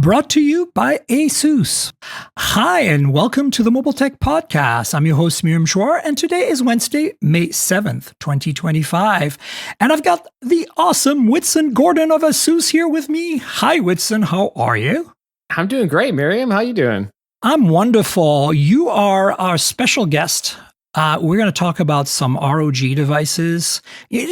Brought to you by ASUS. Hi, and welcome to the Mobile Tech Podcast. I'm your host, Miriam Schwar, and today is Wednesday, May 7th, 2025. And I've got the awesome Whitson Gordon of ASUS here with me. Hi, Whitson. How are you? I'm doing great, Miriam. How you doing? I'm wonderful. You are our special guest. We're going to talk about some ROG devices.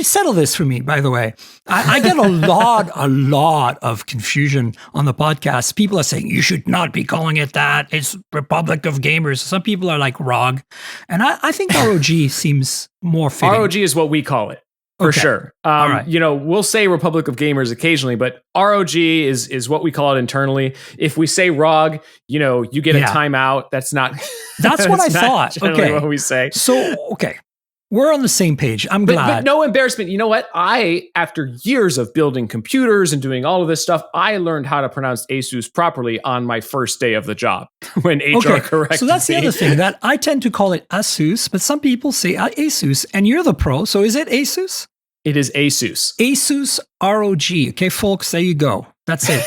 Settle this for me, by the way. I get a lot of confusion on the podcast. People are saying, you should not be calling it that. It's Republic of Gamers. Some people are like ROG. And I think ROG seems more fitting. ROG is what we call it. For sure. All right. You know, we'll say Republic of Gamers occasionally, but ROG is what we call it internally. If we say ROG, you know, you get a timeout. That's not. That's what I thought. Okay. What we say. So, we're on the same page. I'm glad. But no embarrassment. You know what? After years of building computers and doing all of this stuff, I learned how to pronounce ASUS properly on my first day of the job when HR corrected So that's the me. other thing, that I tend to call it ASUS, but some people say ASUS, and you're the pro. So is it ASUS? It is ASUS. ASUS ROG. Okay, folks, there you go. That's it.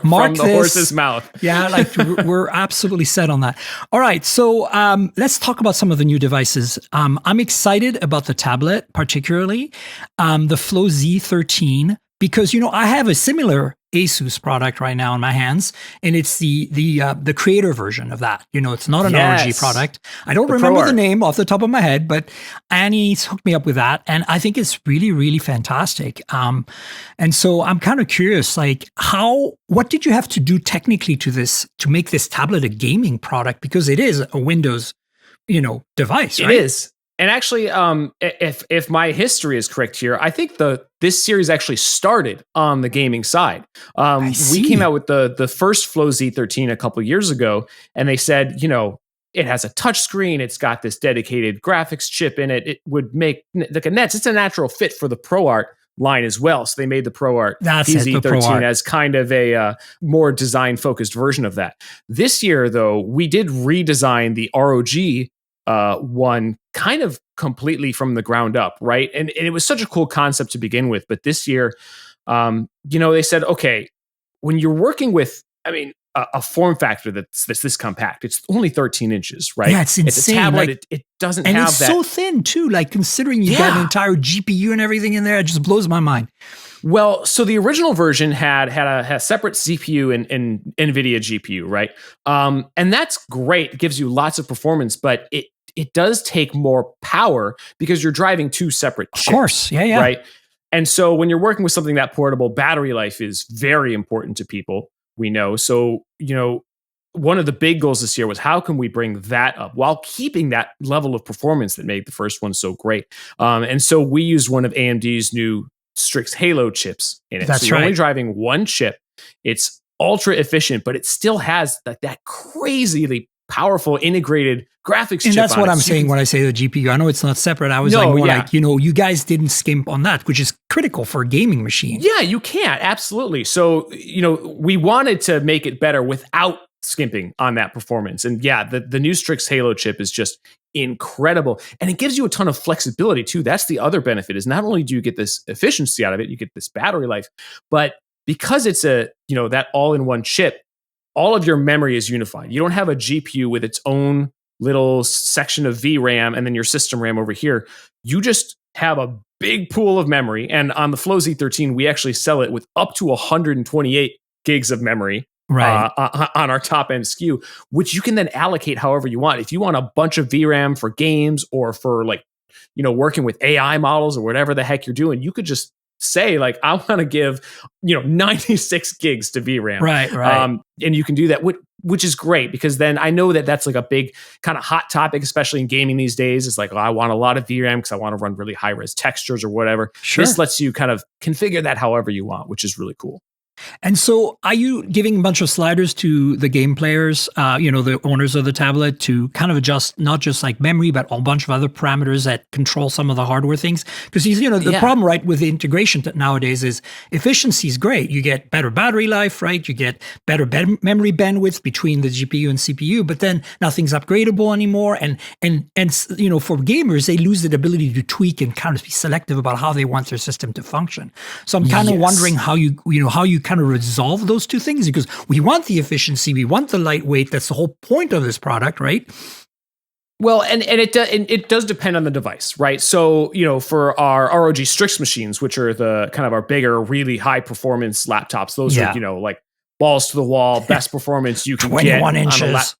Mark from the horse's mouth. Yeah, like we're absolutely set on that. All right, so let's talk about some of the new devices. I'm excited about the tablet, particularly the Flow Z13, because I have a similar ASUS product right now in my hands, and it's the creator version of that. It's not an ROG product. I don't remember the name off the top of my head, but Annie's hooked me up with that, and I think it's really, really fantastic. And so I'm kind of curious, like what did you have to do technically to make this tablet a gaming product? Because it is a Windows, device, right? It is. And actually, if my history is correct here, I think this series actually started on the gaming side. We came out with the first Flow Z13 a couple years ago, and they said, it has a touch screen, it's got this dedicated graphics chip in it. It would make it's a natural fit for the ProArt line as well. So they made the ProArt Z13 as kind of a more design-focused version of that. This year, though, we did redesign the ROG one kind of completely from the ground up, right? And it was such a cool concept to begin with. But this year, they said, okay, when you're working with, a form factor that's this compact, it's only 13 inches, right? Yeah, it's insane. It's a tablet. It doesn't have that. And it's so thin too, like considering you got an entire GPU and everything in there, it just blows my mind. Well, so the original version had a separate CPU and NVIDIA GPU, right? And that's great. It gives you lots of performance, but it does take more power because you're driving two separate chips. Of course, yeah. Right? And so when you're working with something that portable, battery life is very important to people, we know. So, one of the big goals this year was how can we bring that up while keeping that level of performance that made the first one so great? And so we used one of AMD's new Strix Halo chips in it. That's so you're right. only driving one chip. It's ultra efficient, but it still has that crazily powerful integrated graphics chip. And that's on what it. I'm saying when I say the GPU. I know it's not separate. I was like, you guys didn't skimp on that, which is critical for a gaming machine. Yeah, you can't. Absolutely. So, we wanted to make it better without skimping on that performance. And yeah, the new Strix Halo chip is just incredible. And it gives you a ton of flexibility too. That's the other benefit, is not only do you get this efficiency out of it, you get this battery life, but because it's that all-in-one chip, all of your memory is unified. You don't have a GPU with its own little section of VRAM and then your system RAM over here. You just have a big pool of memory. And on the Flow Z13, we actually sell it with up to 128 gigs of memory. Right. On our top end SKU, which you can then allocate however you want. If you want a bunch of VRAM for games or for working with AI models or whatever the heck you're doing, you could just say I want to give 96 gigs to VRAM. Right. And you can do that, which is great, because then I know that's like a big kind of hot topic, especially in gaming these days. It's like, I want a lot of VRAM because I want to run really high res textures or whatever. Sure. This lets you kind of configure that however you want, which is really cool. And so are you giving a bunch of sliders to the game players, the owners of the tablet, to kind of adjust not just like memory, but a bunch of other parameters that control some of the hardware things? Because, the problem, right, with the integration nowadays is efficiency is great. You get better battery life, right? You get better memory bandwidth between the GPU and CPU, but then nothing's upgradable anymore. And for gamers, they lose the ability to tweak and kind of be selective about how they want their system to function. So I'm kind of wondering how you kind kind of resolve those two things? Because we want the efficiency, we want the lightweight. That's the whole point of this product, right? Well, and it does depend on the device, right? So, for our ROG Strix machines, which are the kind of our bigger, really high performance laptops, those are, like balls to the wall, best performance you can 21 get. inches.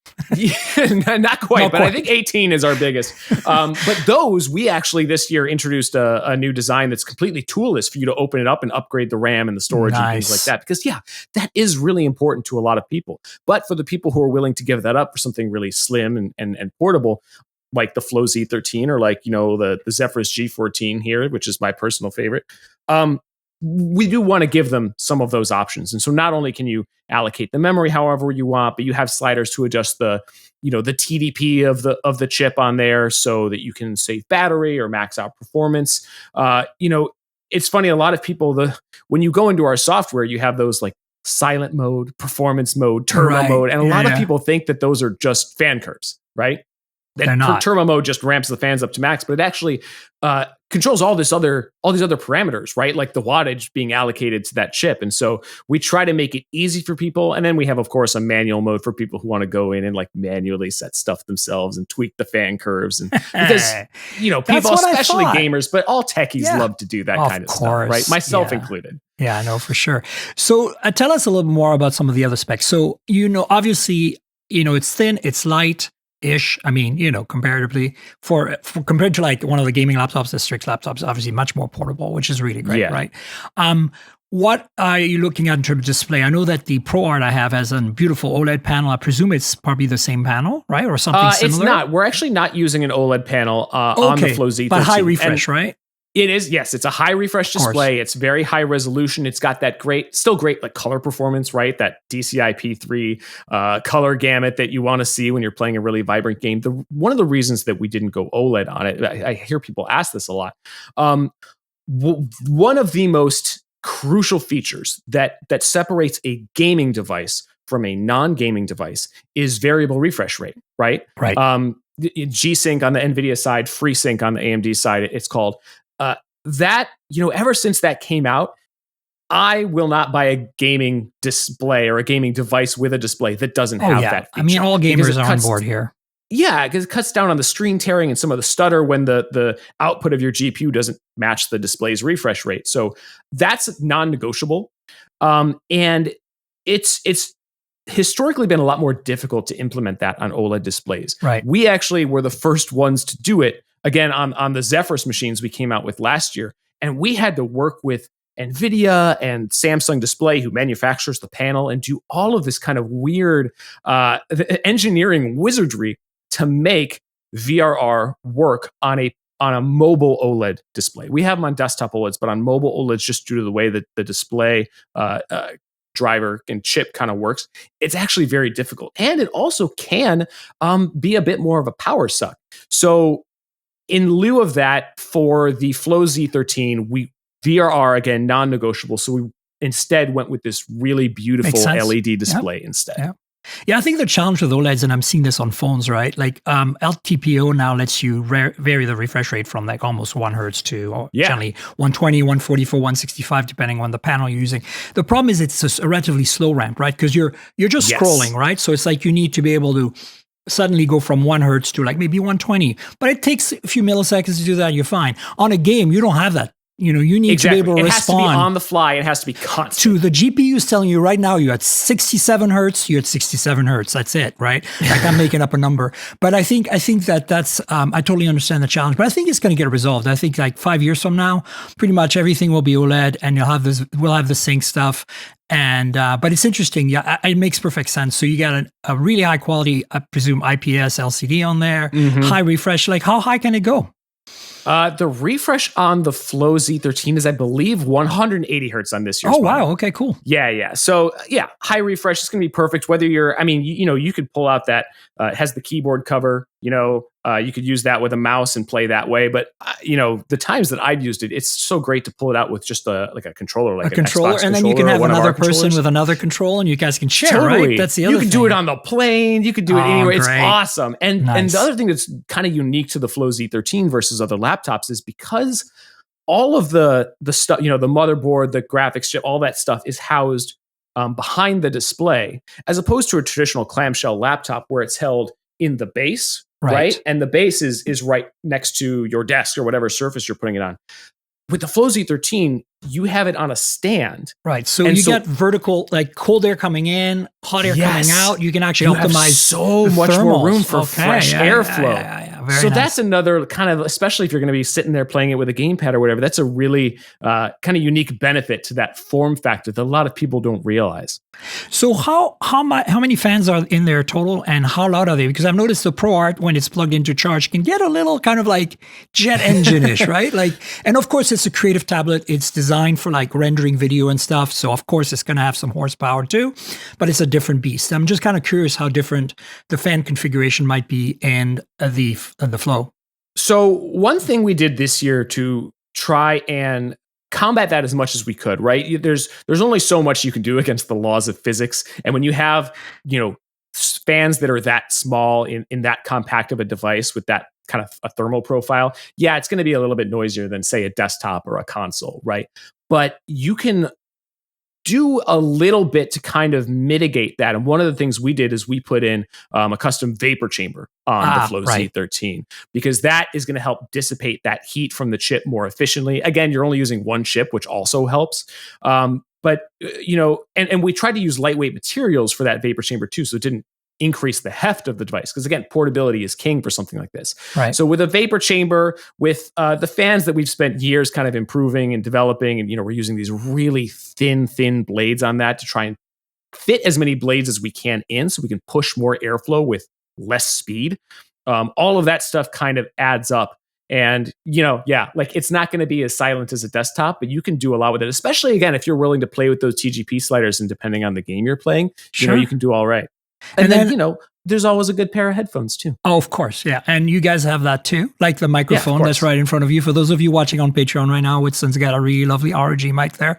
Not quite, but I think 18 is our biggest. But those, we actually this year introduced a new design that's completely toolless for you to open it up and upgrade the RAM and the storage and things like that. Because that is really important to a lot of people. But for the people who are willing to give that up for something really slim and portable, like the Flow Z13 or like, the Zephyrus G14 here, which is my personal favorite. We do want to give them some of those options. And so not only can you allocate the memory however you want, but you have sliders to adjust the TDP of the chip on there so that you can save battery or max out performance. It's funny, a lot of people, when you go into our software, you have those like silent mode, performance mode, turbo mode. And a lot of people think that those are just fan curves, right? That turbo mode just ramps the fans up to max, but it actually controls all these other parameters, right? Like the wattage being allocated to that chip. And so we try to make it easy for people. And then we have, of course, a manual mode for people who want to go in and like manually set stuff themselves and tweak the fan curves. And because, people, especially gamers, but all techies love to do that kind of stuff, right? Myself included. Yeah, I know for sure. So tell us a little more about some of the other specs. So, obviously, it's thin, it's light. Ish. I mean, comparatively for compared to like one of the gaming laptops, the Strix laptops, obviously much more portable, which is really great, right? What are you looking at in terms of display? I know that the ProArt I have has a beautiful OLED panel. I presume it's probably the same panel, right? Or something similar? It's not. We're actually not using an OLED panel on the Flow Z13. But high refresh, right? It is, yes. It's a high refresh display. It's very high resolution. It's got that still great like color performance, right? That DCI P3 color gamut that you want to see when you're playing a really vibrant game. One of the reasons that we didn't go OLED on it, I hear people ask this a lot. One of the most crucial features that separates a gaming device from a non-gaming device is variable refresh rate, right? Right. G-Sync on the NVIDIA side, FreeSync on the AMD side, it's called. That, ever since that came out, I will not buy a gaming display or a gaming device with a display that doesn't have that feature. I mean, all gamers are on board here. Yeah, because it cuts down on the screen tearing and some of the stutter when the output of your GPU doesn't match the display's refresh rate. So that's non-negotiable. And it's historically been a lot more difficult to implement that on OLED displays. Right. We actually were the first ones to do it. Again, on the Zephyrus machines we came out with last year, and we had to work with NVIDIA and Samsung Display, who manufactures the panel, and do all of this kind of weird engineering wizardry to make VRR work on a mobile OLED display. We have them on desktop OLEDs, but on mobile OLEDs, just due to the way that the display driver and chip kind of works, it's actually very difficult. And it also can be a bit more of a power suck. So in lieu of that, for the Flow Z13, VRR, again, non-negotiable. So we instead went with this really beautiful LED display instead. Yeah, I think the challenge with OLEDs, and I'm seeing this on phones, right? Like LTPO now lets you vary the refresh rate from like almost 1 hertz to generally 120, 144, 165, depending on the panel you're using. The problem is it's a relatively slow ramp, right? Because you're just scrolling, right? So it's like you need to be able to suddenly go from 1 hertz to like maybe 120. But it takes a few milliseconds to do that. You're fine. On a game, you don't have that. You need to be able to respond. It has to be on the fly. It has to be constant. To the GPU is telling you right now, you're at 67 hertz. You're at 67 hertz. That's it, right? Like I'm making up a number. But I think that's, I totally understand the challenge, but I think it's going to get resolved. I think like 5 years from now, pretty much everything will be OLED and we'll have the sync stuff. And, but it's interesting. Yeah, it makes perfect sense. So you got a really high quality, I presume IPS LCD on there, high refresh. Like how high can it go? The refresh on the Flow Z13 is, I believe, 180 hertz on this year's model. Wow. Okay, cool. Yeah. So, high refresh is going to be perfect. Whether you could pull out that, it has the keyboard cover, you could use that with a mouse and play that way. But, the times that I've used it, it's so great to pull it out with just a controller, like a controller. And then you can have another person with another controller and you guys can share, right? That's the other thing. You can do it on the plane. You could do it anywhere. Great. It's awesome. And the other thing that's kind of unique to the Flow Z13 versus other laptops is because all of the stuff, the motherboard, the graphics chip, all that stuff is housed behind the display, as opposed to a traditional clamshell laptop where it's held in the base, right? And the base is right next to your desk or whatever surface you're putting it on. With the Flow Z13, you have it on a stand. Right. So you get vertical, like cold air coming in, hot air coming out. You can actually optimize so much more room for fresh airflow. So that's another kind of, especially if you're going to be sitting there playing it with a gamepad or whatever, that's a really kind of unique benefit to that form factor that a lot of people don't realize. So how many fans are in there total, and how loud are they? Because I've noticed the Pro Art, when it's plugged into charge, can get a little kind of like jet engine-ish, right? Like, and of course it's a creative tablet. It's designed for like rendering video and stuff. So of course it's going to have some horsepower too, but it's a different beast. I'm just kind of curious how different the fan configuration might be and the Flow. So one thing we did this year to try and combat that as much as we could, right? There's only so much you can do against the laws of physics. And when you have, fans that are that small in that compact of a device with that kind of a thermal profile, it's going to be a little bit noisier than, say, a desktop or a console, right? But you can do a little bit to kind of mitigate that. And one of the things we did is we put in a custom vapor chamber on the Flow Z13, because that is going to help dissipate that heat from the chip more efficiently. Again, you're only using one chip, which also helps. But we tried to use lightweight materials for that vapor chamber too, so it didn't increase the heft of the device, because again, portability is king for something like this. Right. So with a vapor chamber, with the fans that we've spent years kind of improving and developing, and we're using these really thin blades on that to try and fit as many blades as we can in, so we can push more airflow with less speed. All of that stuff kind of adds up. And, like it's not going to be as silent as a desktop, but you can do a lot with it, especially again, if you're willing to play with those TGP sliders, and depending on the game you're playing, you can do all right. And then, there's always a good pair of headphones too. Oh, of course. Yeah. And you guys have that too, like the microphone that's right in front of you. For those of you watching on Patreon right now, Whitson's got a really lovely ROG mic there.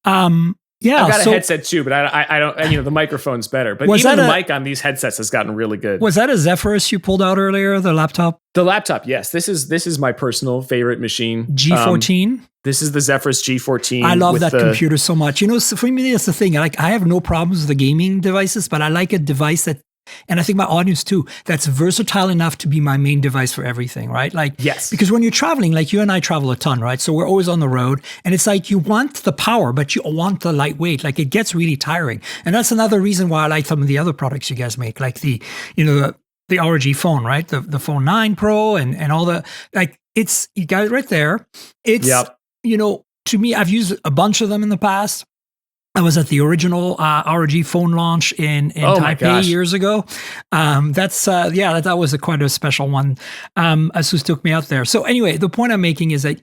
I've got a headset too, but I don't, the microphone's better. But even the mic on these headsets has gotten really good. Was that a Zephyrus you pulled out earlier, the laptop? The laptop, yes. This is my personal favorite machine. G14? This is the Zephyrus G14. I love that computer so much. For me, that's the thing. I have no problems with the gaming devices, but I like a device that, and I think my audience too, that's versatile enough to be my main device for everything, right? Like, yes. Because when you're traveling, like you and I travel a ton, right? So we're always on the road, and it's like you want the power, but you want the lightweight. Like it gets really tiring. And that's another reason why I like some of the other products you guys make, like the ROG phone, right? The Phone 9 Pro and all the, like, it's, you got it right there. It's, to me, I've used a bunch of them in the past. I was at the original ROG phone launch in Taipei years ago. That was quite a special one. ASUS took me out there. So anyway, the point I'm making is that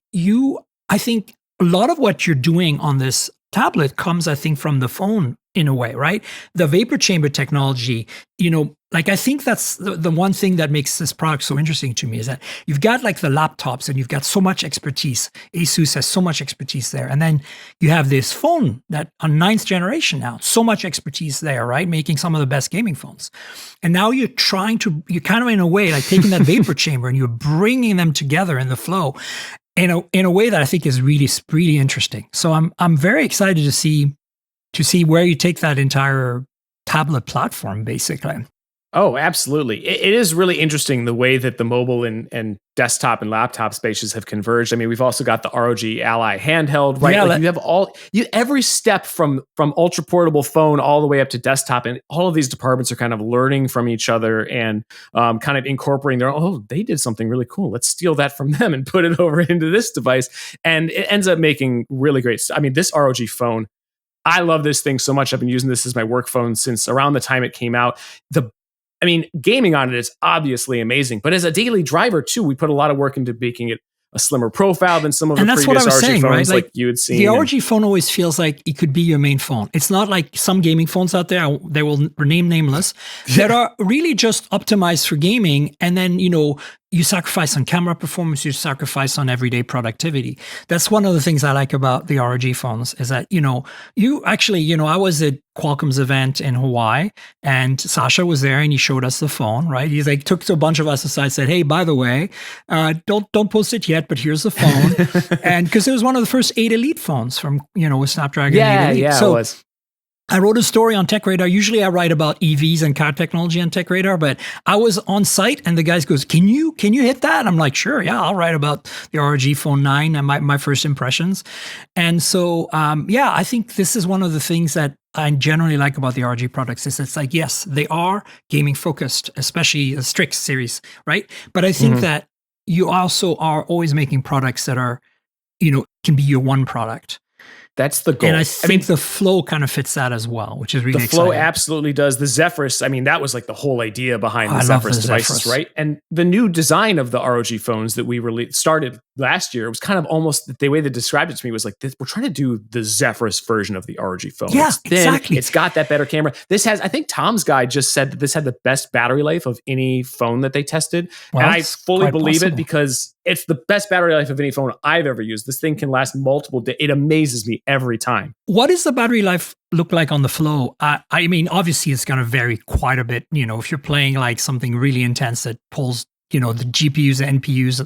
I think a lot of what you're doing on this tablet comes, I think, from the phone in a way, right? The vapor chamber technology, I think that's the one thing that makes this product so interesting to me, is that you've got like the laptops and you've got so much expertise. ASUS has so much expertise there. And then you have this phone that on 9th generation now, so much expertise there, right? Making some of the best gaming phones. And now you're kind of in a way like taking that vapor chamber and you're bringing them together in the Flow in a way that I think is really, really interesting. So I'm very excited to see where you take that entire tablet platform, basically. Oh, absolutely. It is really interesting the way that the mobile and desktop and laptop spaces have converged. I mean, we've also got the ROG Ally handheld, right? Yeah, you have every step from ultra portable phone all the way up to desktop, and all of these departments are kind of learning from each other and kind of incorporating their own, they did something really cool. Let's steal that from them and put it over into this device. And it ends up making really great stuff. I mean, this ROG phone, I love this thing so much. I've been using this as my work phone since around the time it came out. Gaming on it is obviously amazing, but as a daily driver too, we put a lot of work into making it a slimmer profile than some of the previous ROG phones, right? Like you had seen. The ROG phone always feels like it could be your main phone. It's not like some gaming phones out there, they will remain nameless, that are really just optimized for gaming. And then, you sacrifice on camera performance, you sacrifice on everyday productivity. That's one of the things I like about the ROG phones, is that, you actually, I was at Qualcomm's event in Hawaii, and Sasha was there and he showed us the phone, right? He's like, took a bunch of us aside, said, hey, by the way, don't post it yet, but here's the phone. And because it was one of the first 8 Elite phones from, with Snapdragon 8 Elite. Yeah, it was. I wrote a story on Tech Radar. Usually I write about EVs and car technology on Tech Radar, but I was on site and the guys goes, can you hit that? I'm like, sure. Yeah, I'll write about the ROG Phone 9 and my first impressions. And so, I think this is one of the things that I generally like about the ROG products is it's like, yes, they are gaming focused, especially the Strix series, right? But I think that you also are always making products that are, can be your one product. That's the goal. And I think the Flow kind of fits that as well, which is really exciting. The Flow absolutely does. The Zephyrus, that was like the whole idea behind the Zephyrus devices, right? And the new design of the ROG phones that we started last year, it was kind of almost the way they described it to me was like, we're trying to do the Zephyrus version of the ROG phone. Yeah, it's thin, exactly. It's got that better camera. This has, I think Tom's guy just said that this had the best battery life of any phone that they tested. Well, and I fully believe it because it's the best battery life of any phone I've ever used. This thing can last multiple days. It amazes me every time. What does the battery life look like on the Flow? Obviously it's going to vary quite a bit. If you're playing like something really intense that pulls, the GPUs, the NPUs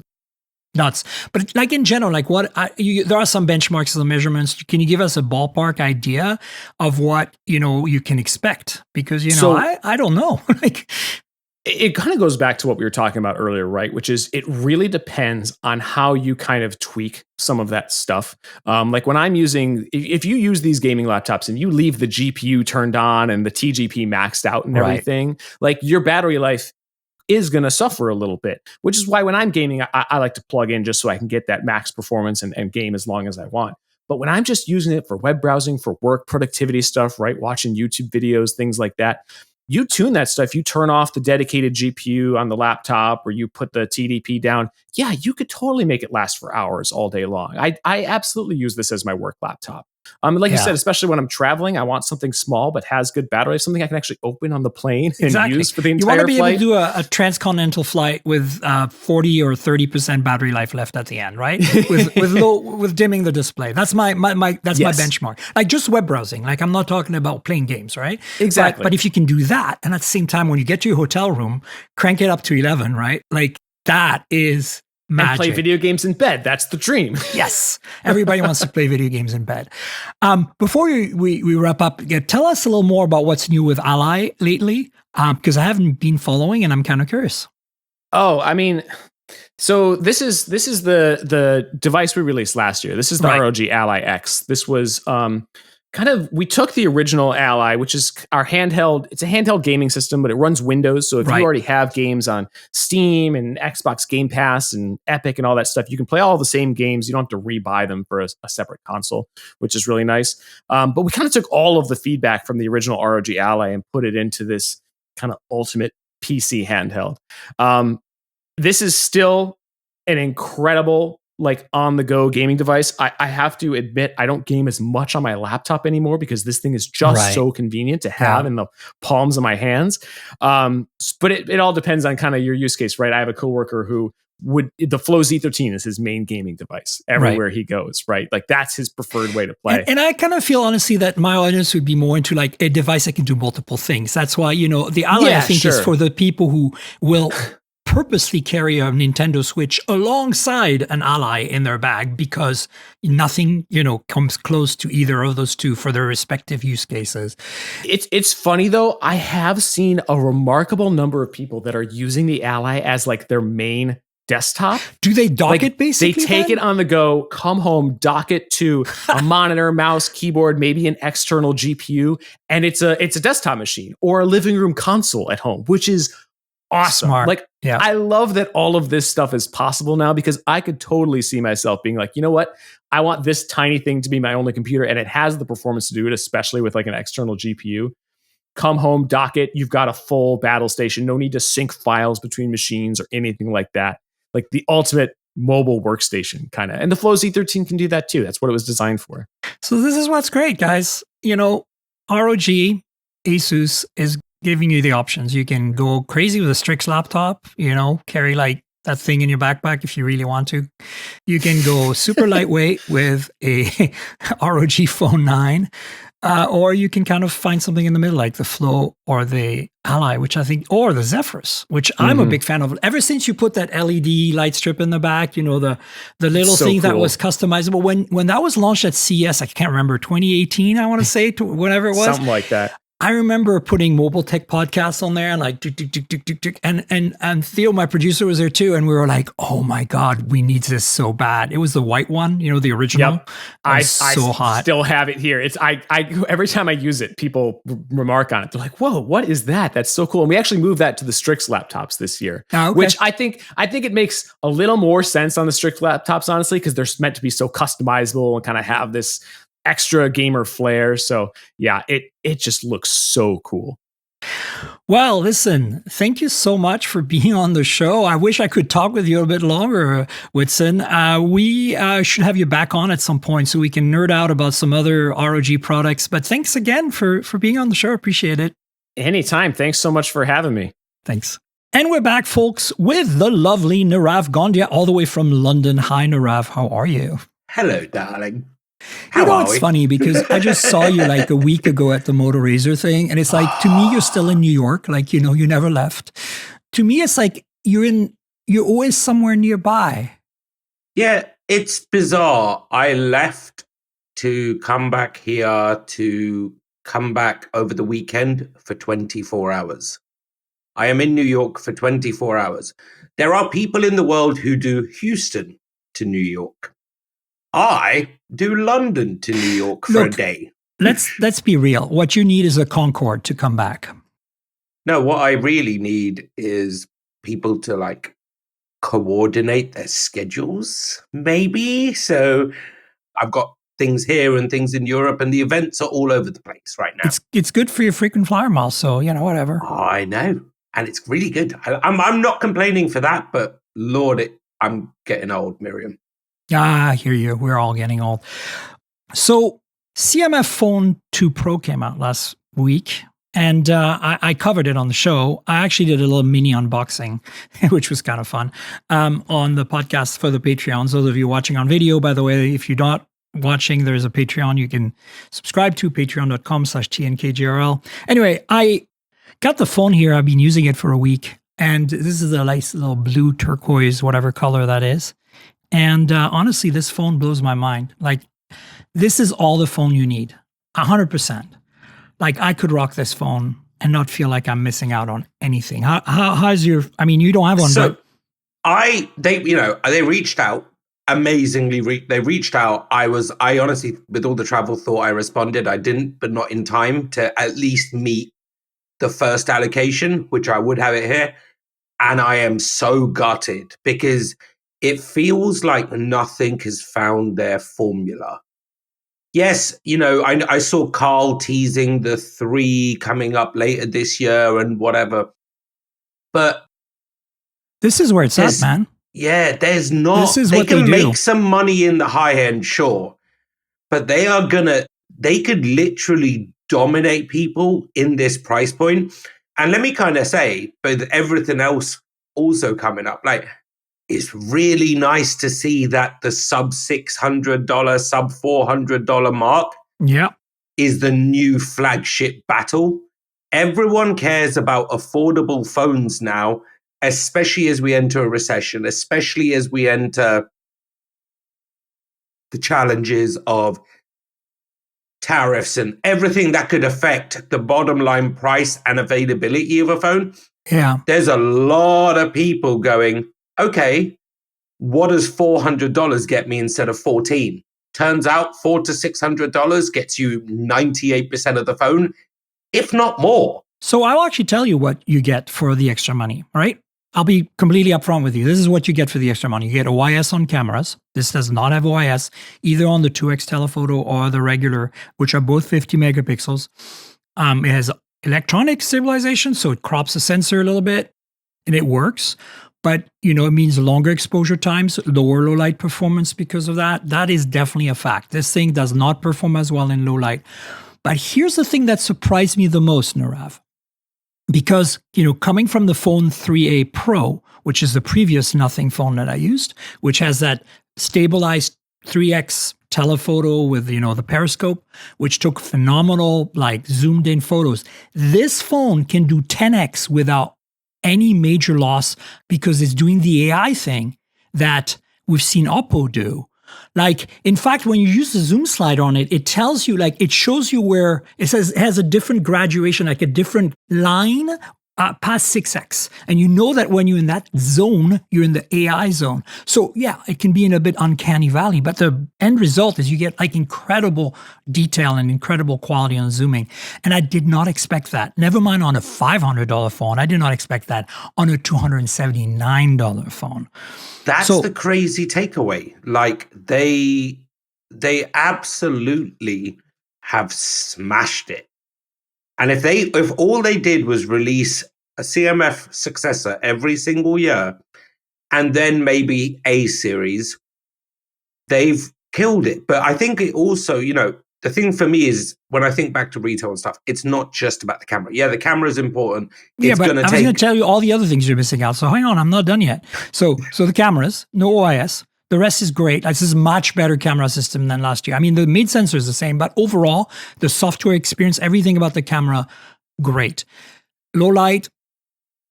nuts. But like in general, like there are some benchmarks of the measurements. Can you give us a ballpark idea of what, you can expect? Because, I don't know. It kind of goes back to what we were talking about earlier, right? Which is it really depends on how you kind of tweak some of that stuff. Like when I'm using, if you use these gaming laptops and you leave the GPU turned on and the TGP maxed out and everything, like your battery life is going to suffer a little bit, which is why when I'm gaming, I like to plug in just so I can get that max performance and game as long as I want. But when I'm just using it for web browsing, for work productivity stuff, right? Watching YouTube videos, things like that. You tune that stuff. You turn off the dedicated GPU on the laptop or you put the TDP down. Yeah, you could totally make it last for hours all day long. I absolutely use this as my work laptop. You said, especially when I'm traveling, I want something small but has good battery life, something I can actually open on the plane and use for the entire flight. You want to be able to do a transcontinental flight with 40 or 30% battery life left at the end, right? with dimming the display. That's my benchmark. Like just web browsing. Like I'm not talking about playing games, right? Exactly. But if you can do that, and at the same time, when you get to your hotel room, crank it up to 11, right? Like that is magic. And play video games in bed. That's the dream. Yes. Everybody wants to play video games in bed. Before we wrap up, tell us a little more about what's new with Ally lately, because I haven't been following and I'm kind of curious. Oh, so this is the device we released last year. This is the ROG Ally X. This was we took the original Ally, which is our handheld. It's a handheld gaming system, but it runs Windows. So if you already have games on Steam and Xbox Game Pass and Epic and all that stuff, you can play all the same games. You don't have to rebuy them for a separate console, which is really nice. But we kind of took all of the feedback from the original ROG Ally and put it into this kind of ultimate PC handheld. This is still an incredible on-the-go gaming device. I have to admit, I don't game as much on my laptop anymore because this thing is just so convenient to have in the palms of my hands. But it all depends on kind of your use case, right? I have a coworker who the Flow Z13 is his main gaming device everywhere he goes, right? Like that's his preferred way to play. And I kind of feel honestly that my audience would be more into like a device that can do multiple things. That's why, the Ally I think is for the people who will purposely carry a Nintendo Switch alongside an Ally in their bag because nothing, comes close to either of those two for their respective use cases. It's funny though. I have seen a remarkable number of people that are using the Ally as like their main desktop. Do they dock it basically? They take it on the go, come home, dock it to a monitor, mouse, keyboard, maybe an external GPU, and it's a desktop machine or a living room console at home, which is awesome. Smart. I love that all of this stuff is possible now because I could totally see myself being like, you know what? I want this tiny thing to be my only computer and it has the performance to do it, especially with like an external GPU. Come home, dock it. You've got a full battle station. No need to sync files between machines or anything like that. Like the ultimate mobile workstation kind of. And the Flow Z13 can do that too. That's what it was designed for. So this is what's great, guys. ROG, ASUS is giving you the options. You can go crazy with a Strix laptop, carry like that thing in your backpack if you really want to. You can go super lightweight with a ROG Phone 9. Or you can kind of find something in the middle, like the Flow or the Ally, which I think, or the Zephyrus, which I'm a big fan of. Ever since you put that LED light strip in the back, the little thing that was customizable. When that was launched at CES, I can't remember, 2018, I want to say, whatever it was. Something like that. I remember putting Mobile Tech podcasts on there and like, and Theo, my producer, was there too. And we were like, oh my God, we need this so bad. It was the white one, the original. Yep. I hot. Still have it here. It's I every time I use it, people remark on it. They're like, whoa, what is that? That's so cool. And we actually moved that to the Strix laptops this year, which I think it makes a little more sense on the Strix laptops, honestly, because they're meant to be so customizable and kind of have this extra gamer flair. So yeah, it just looks so cool. Well, listen, thank you so much for being on the show. I wish I could talk with you a bit longer, Whitson. We should have you back on at some point so we can nerd out about some other ROG products. But thanks again for being on the show. Appreciate it. Anytime. Thanks so much for having me. Thanks. And we're back, folks, with the lovely Nirave Gondhia, all the way from London. Hi, Nirave. How are you? Hello, darling. It's funny because I just saw you like a week ago at the Moto Razr thing. And it's like, to me, you're still in New York. Like, you never left. To me, it's like you're always somewhere nearby. Yeah, it's bizarre. I left to come back here to come back over the weekend for 24 hours. I am in New York for 24 hours. There are people in the world who do Houston to New York. I do London to New York for a day. Let's be real. What you need is a Concorde to come back. No, what I really need is people to like coordinate their schedules, maybe. So I've got things here and things in Europe, and the events are all over the place right now. It's good for your frequent flyer miles, so whatever. I know, and it's really good. I'm not complaining for that, but Lord, I'm getting old, Miriam. I hear you. We're all getting old. So CMF Phone 2 Pro came out last week, and I covered it on the show. I actually did a little mini unboxing, which was kind of fun, on the podcast for the Patreons. Those of you watching on video, by the way, if you're not watching, there's a Patreon you can subscribe to, patreon.com/TNKGRL. Anyway, I got the phone here. I've been using it for a week, and this is a nice little blue turquoise, whatever color that is. And honestly, this phone blows my mind. Like, this is all the phone you need, 100%. Like, I could rock this phone and not feel like I'm missing out on anything. How's your? I mean, you don't have one, so but they reached out amazingly. They reached out. I honestly, with all the travel, thought I responded. I didn't, but not in time to at least meet the first allocation, which I would have it here. And I am so gutted because it feels like nothing has found their formula. Yes, I saw Carl teasing the 3 coming up later this year and whatever. But this is where it's at, man. Yeah, there's not. This is they what can they do. make some money in the high end, sure. But they could literally dominate people in this price point. And let me kind of say, with everything else also coming up, like, it's really nice to see that the sub $600, sub $400 mark is the new flagship battle. Everyone cares about affordable phones now, especially as we enter a recession, especially as we enter the challenges of tariffs and everything that could affect the bottom line price and availability of a phone. Yeah. There's a lot of people going, okay, what does $400 get me instead of $14? Turns out $400 to $600 gets you 98% of the phone, if not more. So I'll actually tell you what you get for the extra money, right? I'll be completely upfront with you. This is what you get for the extra money. You get OIS on cameras. This does not have OIS, either on the 2x telephoto or the regular, which are both 50 megapixels. It has electronic stabilization, so it crops the sensor a little bit, and it works. But, it means longer exposure times, lower low light performance because of that. That is definitely a fact. This thing does not perform as well in low light. But here's the thing that surprised me the most, Nirav. Because, coming from the Phone 3A Pro, which is the previous Nothing phone that I used, which has that stabilized 3x telephoto with, the periscope, which took phenomenal, like zoomed in photos. This phone can do 10x without any major loss because it's doing the AI thing that we've seen Oppo do. Like, in fact, when you use the zoom slide on it, it tells you, like, it shows you where it says it has a different graduation, like a different line past 6x. And you know that when you're in that zone, you're in the AI zone. So yeah, it can be in a bit uncanny valley, but the end result is you get like incredible detail and incredible quality on zooming. And I did not expect that. Never mind on a $500 phone. I did not expect that on a $279 phone. That's the crazy takeaway. Like they absolutely have smashed it. And if all they did was release a CMF successor every single year, and then maybe a series, they've killed it. But I think it also, the thing for me is when I think back to retail and stuff, it's not just about the camera. Yeah, the camera is important. Yeah, but I was going to tell you all the other things you're missing out. So hang on, I'm not done yet. So the cameras, no OIS. The rest is great. This is a much better camera system than last year. I mean, the mid sensor is the same, but overall, the software experience, everything about the camera, great. Low light,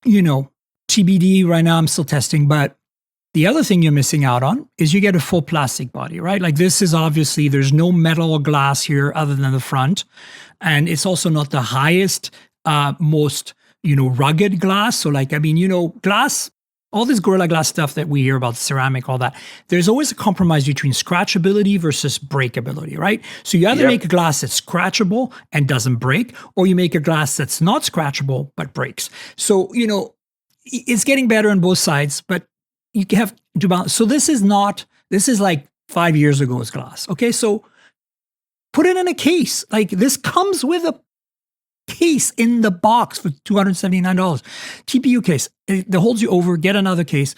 TBD right now, I'm still testing. But the other thing you're missing out on is you get a full plastic body, right? Like this is obviously, there's no metal or glass here other than the front. And it's also not the highest, most, rugged glass. So glass, all this Gorilla Glass stuff that we hear about, ceramic, all that, there's always a compromise between scratchability versus breakability, right? So you either make a glass that's scratchable and doesn't break, or you make a glass that's not scratchable but breaks. So, it's getting better on both sides, but you have to balance. So this is like 5 years ago's glass. Okay, so put it in a case. Like this comes with a case in the box for $279. TPU case. It holds you over. Get another case.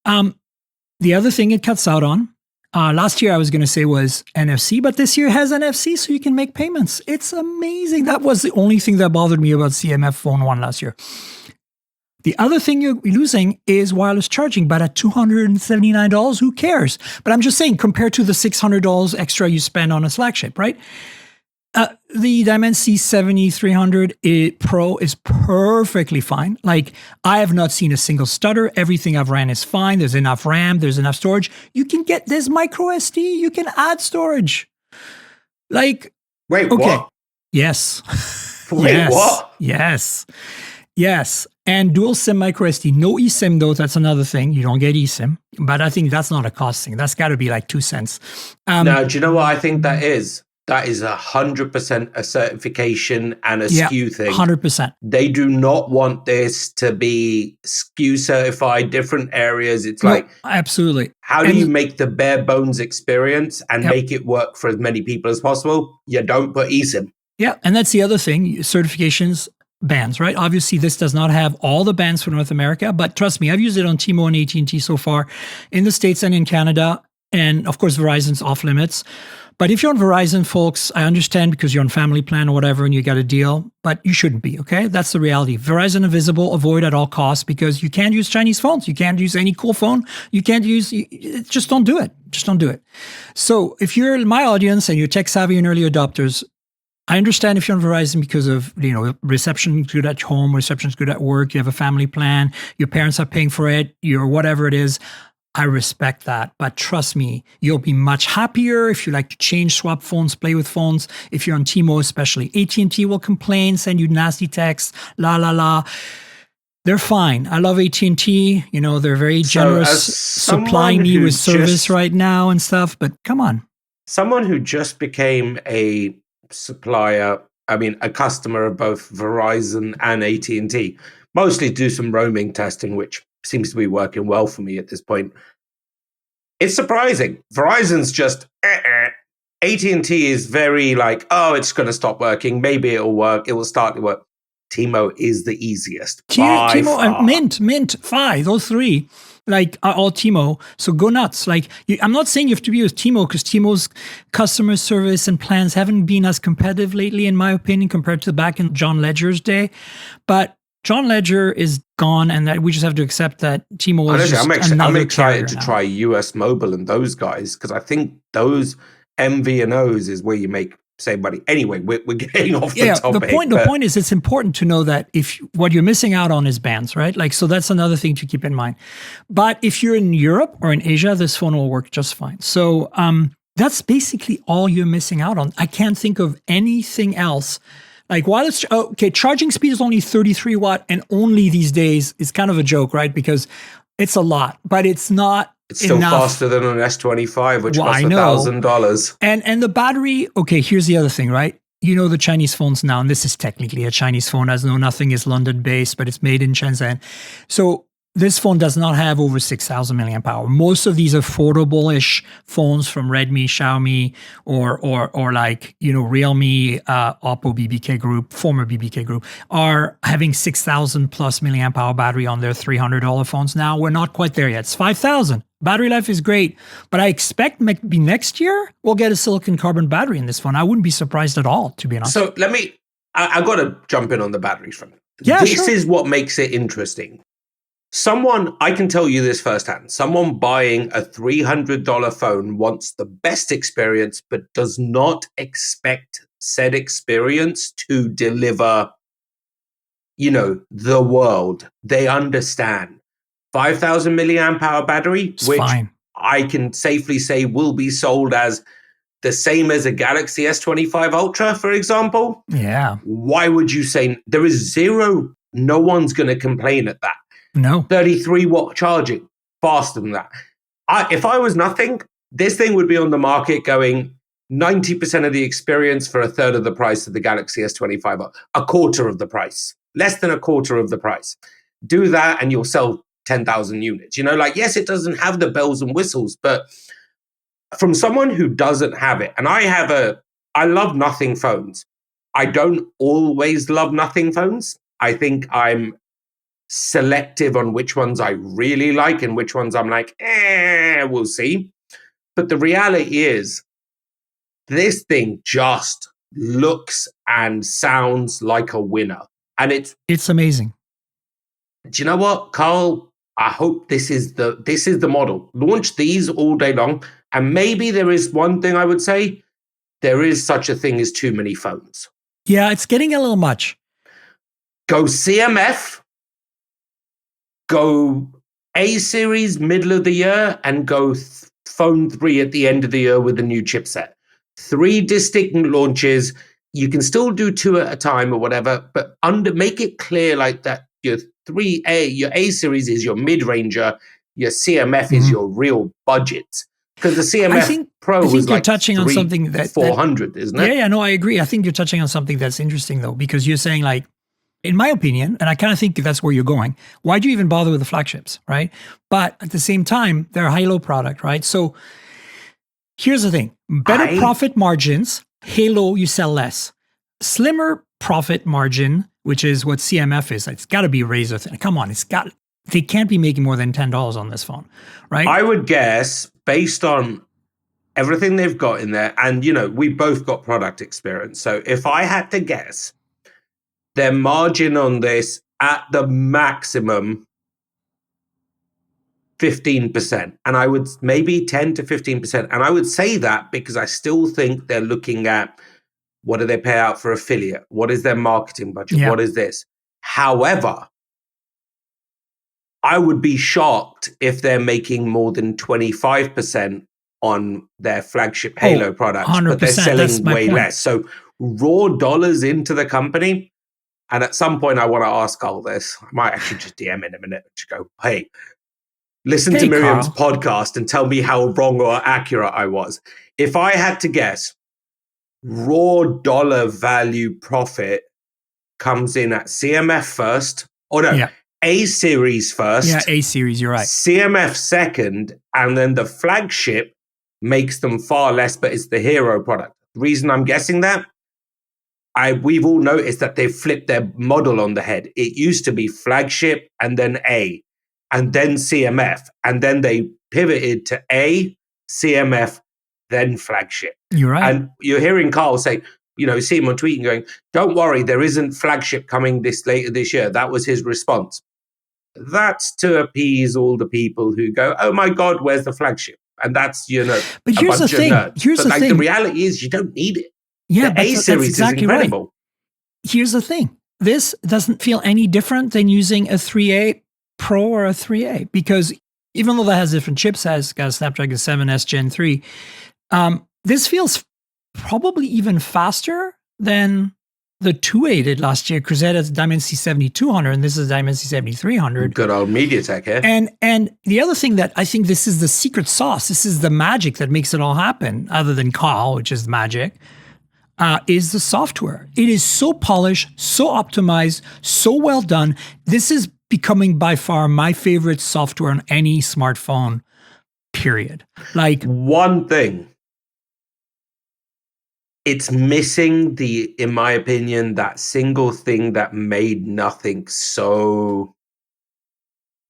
The other thing it cuts out on, last year I was going to say was NFC, but this year has NFC, so you can make payments. It's amazing. That was the only thing that bothered me about CMF Phone 1 last year. The other thing you're losing is wireless charging, but at $279, who cares? But I'm just saying, compared to the $600 extra you spend on a flagship, right? The Dimensity 7300 Pro is perfectly fine. Like, I have not seen a single stutter. Everything I've ran is fine. There's enough RAM. There's enough storage. There's micro SD. You can add storage. Like, wait, okay. What? Yes. Wait, yes. What? Yes. And dual SIM micro SD. No eSIM though. That's another thing. You don't get eSIM. But I think that's not a cost thing. That's got to be like 2 cents. Now, do you know what I think that is? That is 100% a certification and a SKU thing. 100%. They do not want this to be SKU certified, different areas. It's like, absolutely. How do you make the bare bones experience and make it work for as many people as possible? You don't put eSIM. Yeah, and that's the other thing, certifications, bands, right? Obviously, this does not have all the bands for North America, but trust me, I've used it on T-Mobile and AT&T so far in the States and in Canada. And of course, Verizon's off limits. But if you're on Verizon, folks, I understand because you're on family plan or whatever and you got a deal, but you shouldn't be, okay? That's the reality. Verizon Invisible, avoid at all costs because you can't use Chinese phones. You can't use any cool phone. Just don't do it. Just don't do it. So if you're my audience and you're tech savvy and early adopters, I understand if you're on Verizon because of, reception is good at home, reception is good at work, you have a family plan, your parents are paying for it, you're whatever it is. I respect that. But trust me, you'll be much happier if you like to change, swap phones, play with phones. If you're on T-Mobile especially, AT&T will complain, send you nasty texts, la. They're fine. I love AT&T. They're very generous, supplying me with service right now and stuff. But come on. Someone who just became a supplier, a customer of both Verizon and AT&T, mostly do some roaming testing, which seems to be working well for me at this point. It's surprising. Verizon's just AT&T is very like, oh, it's going to stop working. Maybe it'll work. It will start to work. T-Mo is the easiest. T-Mo and Mint, Fi, those three, like are all T-Mo. So go nuts. Like I'm not saying you have to be with T-Mo because T-Mo's customer service and plans haven't been as competitive lately, in my opinion, compared to back in John Ledger's day. But John Ledger is gone, and that we just have to accept that T-Mobile is just I'm excited to try US Mobile and those guys because I think those MVNOs is where you save money. Anyway, we're getting off the topic. The point is, it's important to know that if what you're missing out on is bands, right? Like, so that's another thing to keep in mind. But if you're in Europe or in Asia, this phone will work just fine. So that's basically all you're missing out on. I can't think of anything else. Like, while it's charging speed is only 33 watt, and only these days is kind of a joke, right? Because it's a lot, but it's not. It's still enough. faster than an S25, which costs $1,000. And the battery, okay, here's the other thing, right? You know the Chinese phones now, and this is technically a Chinese phone, as no nothing is London-based, but it's made in Shenzhen. So this phone does not have over 6,000 milliamp hour. Most of these affordable-ish phones from Redmi, Xiaomi, or like, you know, Realme, Oppo BBK Group, former BBK Group, are having 6,000 plus milliamp hour battery on their $300 phones now. We're not quite there yet. It's 5,000. Battery life is great, but I expect maybe next year we'll get a silicon carbon battery in this phone. I wouldn't be surprised at all, to be honest. So I got to jump in on the battery front. Yeah, this is what makes it interesting. I can tell you this firsthand, someone buying a $300 phone wants the best experience, but does not expect said experience to deliver, you know, the world. They understand. 5,000 milliamp hour battery, which fine. I can safely say will be sold as the same as a Galaxy S25 Ultra, for example. Yeah. Why would you say there is zero? No one's going to complain at that. No. 33 watt charging, faster than that. If I was nothing, this thing would be on the market going 90% of the experience for a third of the price of the Galaxy S25, a quarter of the price, less than a quarter of the price. Do that and you'll sell 10,000 units. You know, like, yes, it doesn't have the bells and whistles, but from someone who doesn't have it, and I love nothing phones. I don't always love nothing phones. I think I'm selective on which ones I really like and which ones I'm like, we'll see. But the reality is, this thing just looks and sounds like a winner. And it's amazing. Do you know what, Carl? I hope this is the model. Launch these all day long. And maybe there is one thing I would say. There is such a thing as too many phones. Yeah, it's getting a little much. Go CMF. Go A series middle of the year, and go phone 3 at the end of the year with a new chipset. 3 distinct launches. You can still do 2 at a time or whatever, but make it clear like that. Your A series is your mid-ranger. Your CMF is your real budget. Because the CMF Pro was like touching on something that 400, isn't it? Yeah, no, I agree. I think you're touching on something that's interesting though, because you're saying, like, in my opinion, and I kind of think that's where you're going, why do you even bother with the flagships, right? But at the same time, they're a high-low product, right? So here's the thing. Better profit margins, halo, you sell less. Slimmer profit margin, which is what CMF is, it's got to be razor thin. Come on, they can't be making more than $10 on this phone, right? I would guess, based on everything they've got in there, and, you know, we both got product experience. So if I had to guess, their margin on this at the maximum 15%. And I would maybe 10 to 15%. And I would say that because I still think they're looking at what do they pay out for affiliate? What is their marketing budget? Yeah. What is this? However, I would be shocked if they're making more than 25% on their flagship Halo products, but they're selling way less. So raw dollars into the company. And at some point, I want to ask Carl this. I might actually just DM in a minute and just go, hey, listen to Miriam's podcast and tell me how wrong or accurate I was. If I had to guess, raw dollar value profit comes in at CMF first. Or no, A series first. Yeah, A series, you're right. CMF second. And then the flagship makes them far less, but it's the hero product. The reason I'm guessing that, we've all noticed that they've flipped their model on the head. It used to be flagship and then A and then CMF. And then they pivoted to A, CMF, then flagship. You're right. And you're hearing Carl say, you know, see him on tweet and going, don't worry, there isn't flagship coming later this year. That was his response. That's to appease all the people who go, oh my God, where's the flagship? and that's But a here's the bunch of thing. nerds. Here's but the like thing. the reality is, you don't need it. Yeah, the A that's series exactly is incredible. right. Here's the thing. This doesn't feel any different than using a 3A Pro or a 3A, because even though that has different chipsets, it's got a Snapdragon 7S Gen 3, this feels probably even faster than the 2A did last year, because that has Dimensity 7200 and this is Dimensity 7300. Good old MediaTek here. And the other thing that I think this is the secret sauce, this is the magic that makes it all happen, other than call, which is magic, is the software. It is so polished, so optimized, so well done. This is becoming by far my favorite software on any smartphone, period. Like, one thing, it's missing in my opinion, that single thing that made Nothing so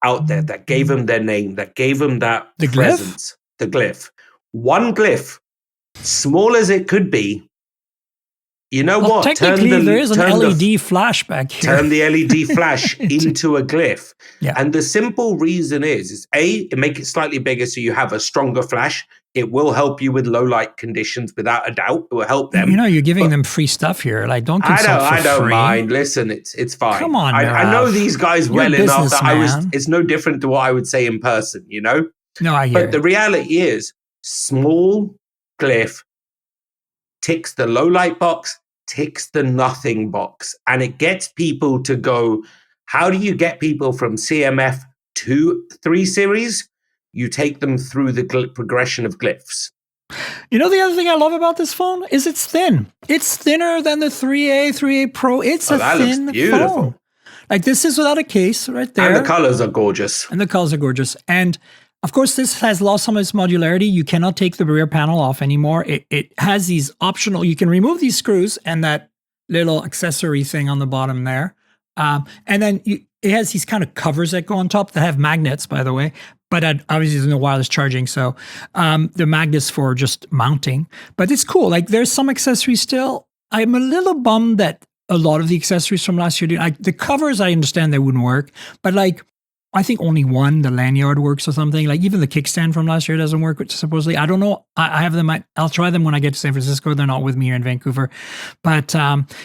out there, that gave them their name, that gave them that presence. The glyph. One glyph, small as it could be. You know what? Technically, there is an LED flash back here. Turn the LED flash into a glyph. Yeah. And the simple reason is it make it slightly bigger so you have a stronger flash. It will help you with low light conditions without a doubt. It will help them. You're giving them free stuff here. Like, don't consult I don't free. mind. Listen, it's fine. Come on, I know these guys well enough that it's no different to what I would say in person, No, I hear But the reality is, small glyph ticks the low light box, ticks the Nothing box, and it gets people to go, how do you get people from CMF to 3 series? You take them through the progression of glyphs. The other thing I love about this phone is it's thin. It's thinner than the 3A Pro. It's a thin phone. Like, this is without a case right there. And the colors are gorgeous. And of course, this has lost some of its modularity. You cannot take the rear panel off anymore. It has these optional, you can remove these screws and that little accessory thing on the bottom there. And then it has these kind of covers that go on top that have magnets, by the way. But obviously there's no wireless charging, so the magnets for just mounting. But it's cool. Like, there's some accessories still. I'm a little bummed that a lot of the accessories from last year didn't. The covers, I understand they wouldn't work, but like, I think only one, the lanyard, works or something. Like, even the kickstand from last year doesn't work, which supposedly, I don't know. I have them. I'll try them when I get to San Francisco. They're not with me here in Vancouver, but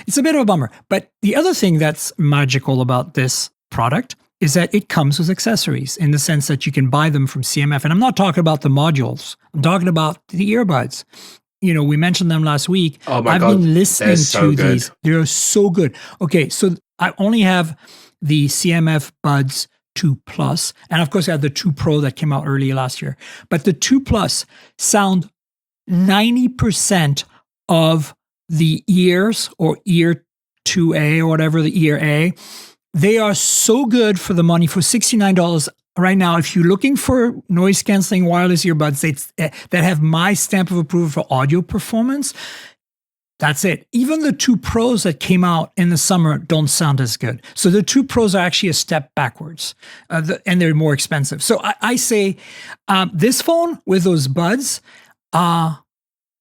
it's a bit of a bummer. But the other thing that's magical about this product is that it comes with accessories, in the sense that you can buy them from CMF. And I'm not talking about the modules. I'm talking about the earbuds. We mentioned them last week. Oh my I've God, been listening to good. these. They're so good. Okay, so I only have the CMF Buds 2 Plus. And of course, I have the 2 Pro that came out early last year. But the 2 Plus sound 90% of the ears, or ear 2A or whatever, the ear A. They are so good for the money. For $69 right now, if you're looking for noise canceling wireless earbuds that have my stamp of approval for audio performance, that's it. Even the 2 Pros that came out in the summer don't sound as good. So the 2 Pros are actually a step backwards, and they're more expensive. So I say this phone with those buds,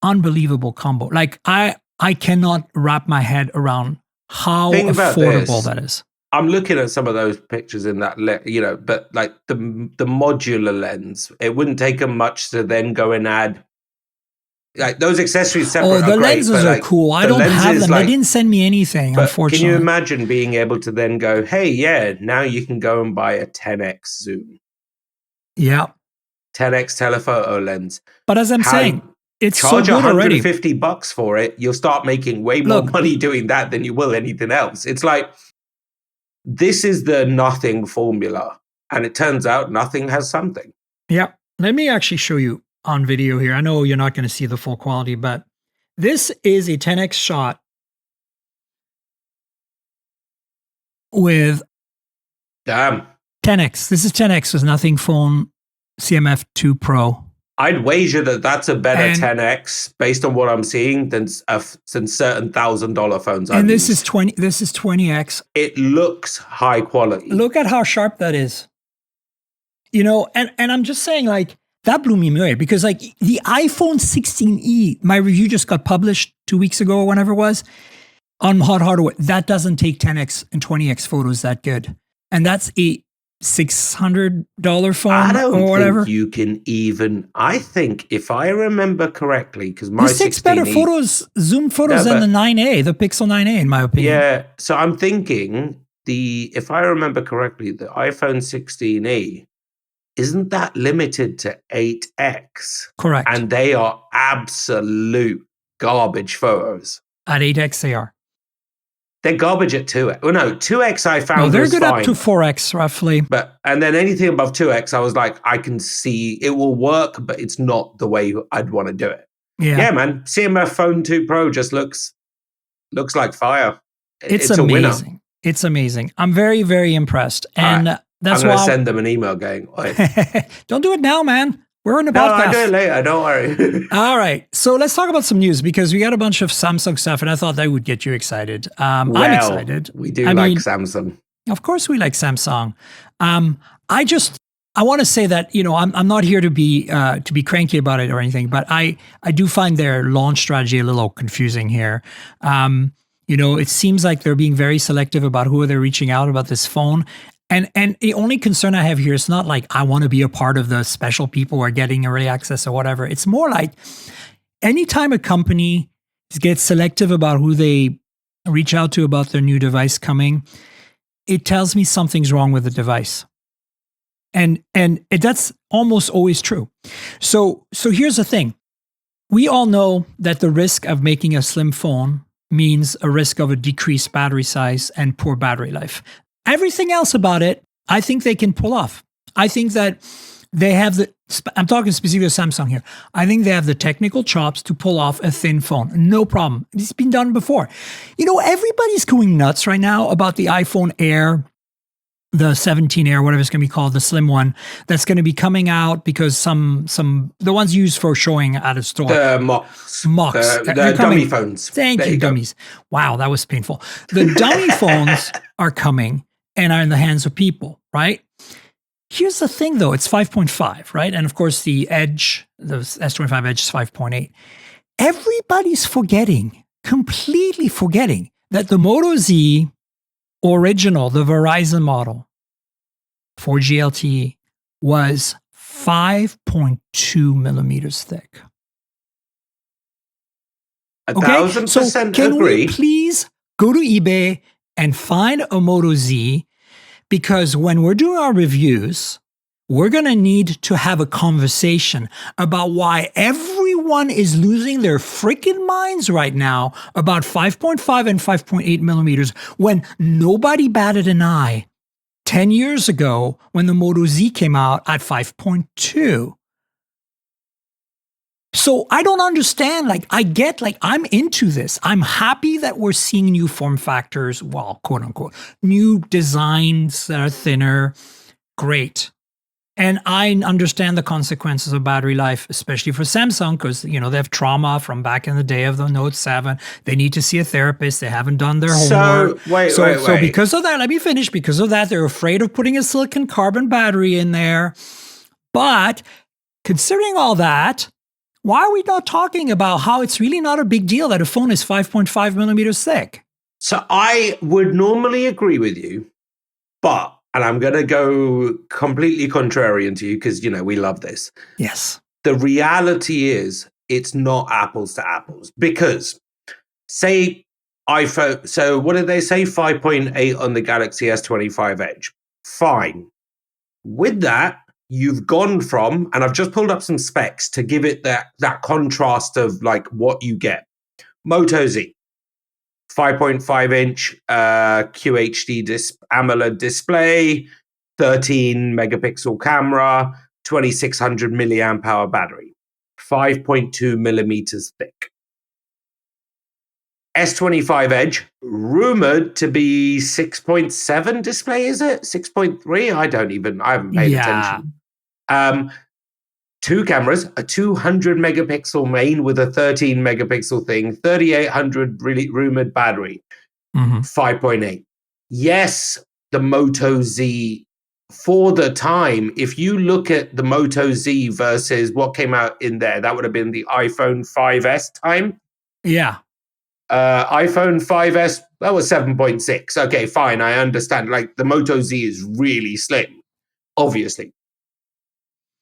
unbelievable combo. Like, I cannot wrap my head around how affordable that is. I'm looking at some of those pictures in that, but like the modular lens, it wouldn't take them much to then go and add, like, those accessories separate. Oh, the are great, lenses are cool. I don't have them. They didn't send me anything, unfortunately. Can you imagine being able to then go, hey, yeah, now you can go and buy a 10x zoom. Yeah. 10x telephoto lens. But as I'm saying, it's so charge good already. $150 for it. You'll start making way more money doing that than you will anything else. It's like, this is the Nothing formula. And it turns out Nothing has something. Yeah. Let me actually show you on video here. I know you're not going to see the full quality, but this is a 10x shot with 10x. This is 10x with Nothing Phone CMF 2 Pro. I'd wager that that's a better 10x based on what I'm seeing than certain $1,000 phones. And this is 20. This is 20x. It looks high quality. Look at how sharp that is. And I'm just saying, like, that blew me away, because like the iPhone 16e, my review just got published 2 weeks ago or whenever it was, on Hot Hardware. That doesn't take 10x and 20x photos that good, and that's a $600 phone I don't or whatever. think you can even. I think if I remember correctly, because my This takes better 16E photos, zoom photos than the 9A, the Pixel 9A, in my opinion. Yeah, so I'm thinking if I remember correctly, the iPhone 16e isn't that limited to 8x, Correct. and they are absolute garbage photos. At 8X, they are. They're garbage at 2x. Well, no, 2x I found No, they're was good fine. up to 4X roughly. And then anything above 2x, I was like, I can see it will work, but it's not the way I'd want to do it. Yeah, man. CMF Phone 2 Pro just looks like fire. It's a winner. amazing. It's amazing. I'm very, very impressed. And that's I'm why going to send them an email going, don't do it now, man. We're in the no, podcast. I'll do it later. Don't worry. All right. So let's talk about some news because we got a bunch of Samsung stuff and I thought that would get you excited. I'm excited. We do like Samsung. Of course we like Samsung. I want to say that, I'm not here to be cranky about it or anything, but I do find their launch strategy a little confusing here. It seems like they're being very selective about who they're reaching out about this phone. And the only concern I have here is not like I want to be a part of the special people who are getting early access or whatever. It's more like anytime a company gets selective about who they reach out to about their new device coming, it tells me something's wrong with the device. And that's almost always true. So here's the thing. We all know that the risk of making a slim phone means a risk of a decreased battery size and poor battery life. Everything else about it, I think they can pull off. I think that they have I'm talking specifically of Samsung here. I think they have the technical chops to pull off a thin phone. No problem. It's been done before. Everybody's going nuts right now about the iPhone Air, the 17 Air, whatever it's going to be called, the slim one, that's going to be coming out because the ones used for showing at a store. The mocks. The dummy phones. Thank you, dummies. Wow, that was painful. The dummy phones are coming and are in the hands of people, right? Here's the thing, though. It's 5.5, right? And of course, the Edge, the S25 Edge is 5.8. Everybody's completely forgetting that the Moto Z original, the Verizon model, 4G LTE, was 5.2 millimeters thick. 1,000% can agree. we please go to eBay and find a Moto Z? Because when we're doing our reviews, we're going to need to have a conversation about why everyone is losing their freaking minds right now about 5.5 and 5.8 millimeters when nobody batted an eye 10 years ago when the Moto Z came out at 5.2. So I don't understand. I'm into this. I'm happy that we're seeing new form factors, well, quote unquote, new designs that are thinner. Great. And I understand the consequences of battery life, especially for Samsung, because, they have trauma from back in the day of the Note 7. They need to see a therapist. They haven't done their homework. So because of that, let me finish. Because of that, they're afraid of putting a silicon carbon battery in there. But considering all that, why are we not talking about how it's really not a big deal that a phone is 5.5 millimeters thick? So I would normally agree with you, and I'm going to go completely contrarian to you because, we love this. Yes. The reality is it's not apples to apples because say iPhone, so what did they say? 5.8 on the Galaxy S25 Edge. Fine. With that, you've gone from, and I've just pulled up some specs to give it that contrast of like what you get. Moto Z, 5.5 inch QHD AMOLED display, 13 megapixel camera, 2600 milliamp hour battery, 5.2 millimeters thick. S25 Edge, rumored to be 6.7 display, is it? 6.3? I haven't paid attention. Two cameras, a 200 megapixel main with a 13 megapixel thing, 3800 really rumored battery, 5.8. Yes, the Moto Z, for the time, if you look at the Moto Z versus what came out in there, that would have been the iPhone 5S time. Yeah. iPhone 5S, that was 7.6. Okay, fine, I understand. Like the Moto Z is really slim. obviously.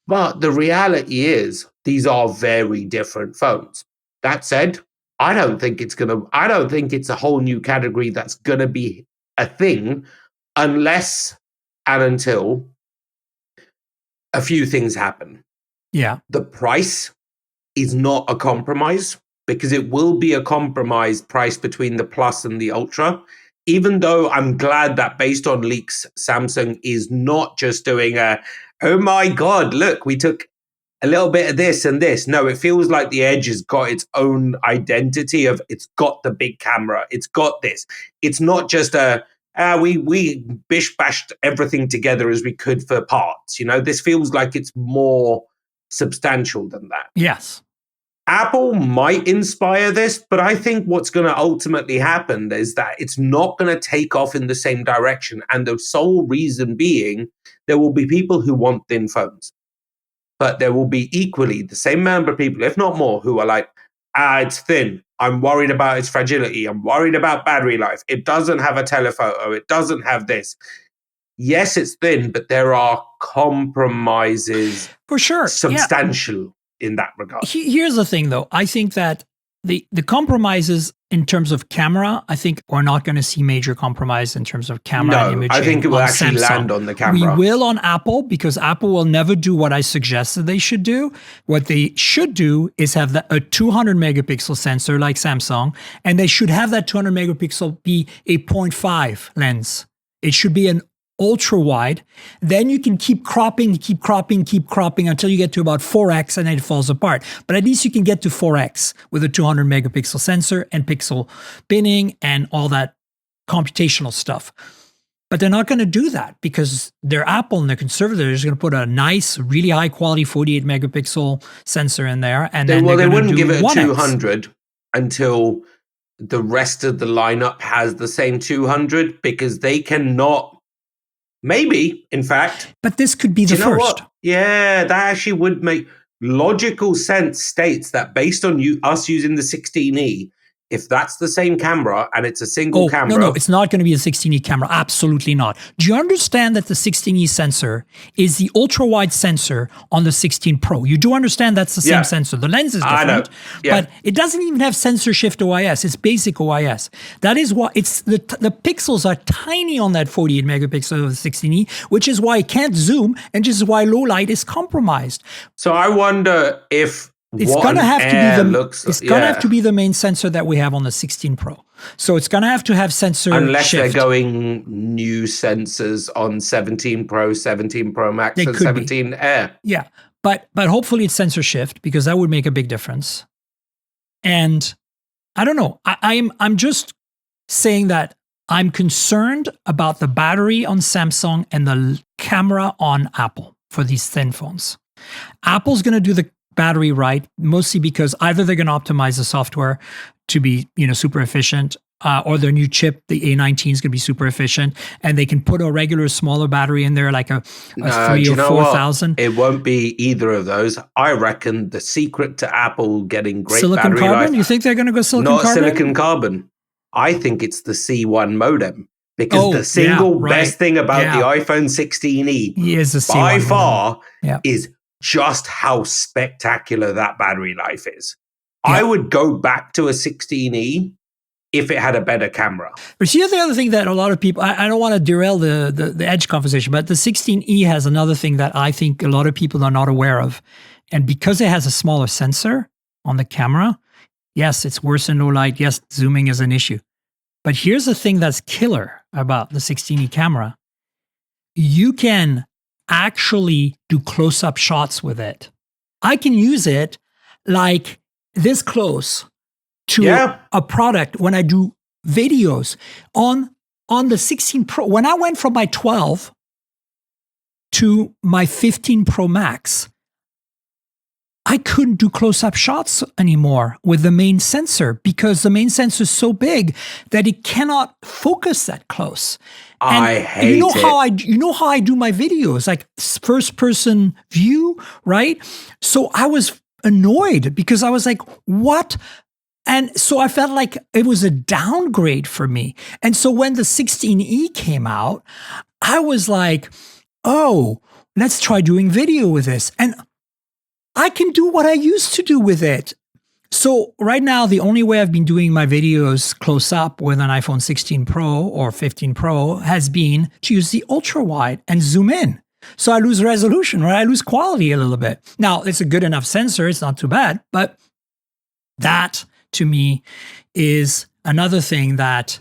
But the reality is, these are very different phones. That said, I don't think it's a whole new category that's gonna be a thing unless and until a few things happen. Yeah. The price is not a compromise, because it will be a compromise price between the Plus and the Ultra. Even though I'm glad that, based on leaks, Samsung is not just doing oh my God, look, we took a little bit of this and this. No, it feels like the Edge has got its own identity of, it's got the big camera, it's got this. It's not just we bish-bashed everything together as we could for parts. This feels like it's more substantial than that. Yes. Apple might inspire this, but I think what's going to ultimately happen is that it's not going to take off in the same direction. And the sole reason being, there will be people who want thin phones. But there will be equally the same number of people, if not more, who are like, it's thin. I'm worried about its fragility. I'm worried about battery life. It doesn't have a telephoto. It doesn't have this. Yes, it's thin, but there are compromises. For sure. Substantial in that regard. Here's the thing, though. I think that the compromises in terms of camera, I think we're not going to see major compromise in terms of camera and imaging. I think it will actually land on the camera. We will on Apple, because Apple will never do what I suggested they should do. What they should do is have a 200 megapixel sensor like Samsung, and they should have that 200 megapixel be a 0.5 lens. It should be an ultra wide. Then you can keep cropping until you get to about 4x, and then it falls apart. But at least you can get to 4x with a 200 megapixel sensor and pixel binning and all that computational stuff. But they're not going to do that, because they're Apple and they're conservative. They're just going to put a nice, really high quality 48 megapixel sensor in there. And then they wouldn't give it a 1x. 200 until the rest of the lineup has the same 200, because they cannot. Maybe, in fact. But this could be the first. What? Yeah, that actually would make logical sense. States that based on us using the 16E, if that's the same camera and it's a single camera. No, it's not going to be a 16E camera. Absolutely not. Do you understand that the 16E sensor is the ultra-wide sensor on the 16 Pro? You do understand that's the same sensor. The lens is different, but it doesn't even have sensor shift OIS. It's basic OIS. That is why it's the pixels are tiny on that 48 megapixel of the 16E, which is why it can't zoom, and just why low light is compromised. So I wonder if it's going to have to be the main sensor that we have on the 16 Pro. So it's going to have sensor unless shift. They're going new sensors on 17 Pro, 17 Pro Max, and 17 Air. Yeah, but hopefully it's sensor shift, because that would make a big difference. And I don't know. I'm just saying that I'm concerned about the battery on Samsung and the camera on Apple for these thin phones. Apple's going to do the battery right, mostly because either they're going to optimize the software to be super efficient, or their new chip, the A19, is going to be super efficient, and they can put a regular smaller battery in there, like a 3 or 4,000. It won't be either of those. I reckon the secret to Apple getting great silicon battery carbon. life, You think they're going to go silicon carbon? Not silicon carbon. I think it's the C1 modem. Because the single best thing about the iPhone 16E is by far is just how spectacular that battery life is. Yeah. I would go back to a 16E if it had a better camera. But here's the other thing that a lot of people, I don't want to derail the Edge conversation, but the 16E has another thing that I think a lot of people are not aware of. And because it has a smaller sensor on the camera, yes, it's worse in low light. Yes, zooming is an issue. But here's the thing that's killer about the 16E camera. You can actually do close-up shots with it. I can use it like this close to a product when I do videos on the 16 Pro. When I went from my 12 to my 15 Pro Max, I couldn't do close-up shots anymore with the main sensor, because the main sensor is so big that it cannot focus that close. And I hate it. You know how I do my videos, like first-person view, right? So I was annoyed, because I was like, what? And so I felt like it was a downgrade for me. And so when the 16E came out, I was like, oh, let's try doing video with this. And I can do what I used to do with it. So right now, the only way I've been doing my videos close up with an iPhone 16 Pro or 15 Pro has been to use the ultra wide and zoom in. So I lose resolution, right? I lose quality a little bit. Now, it's a good enough sensor. It's not too bad. But that, to me, is another thing that,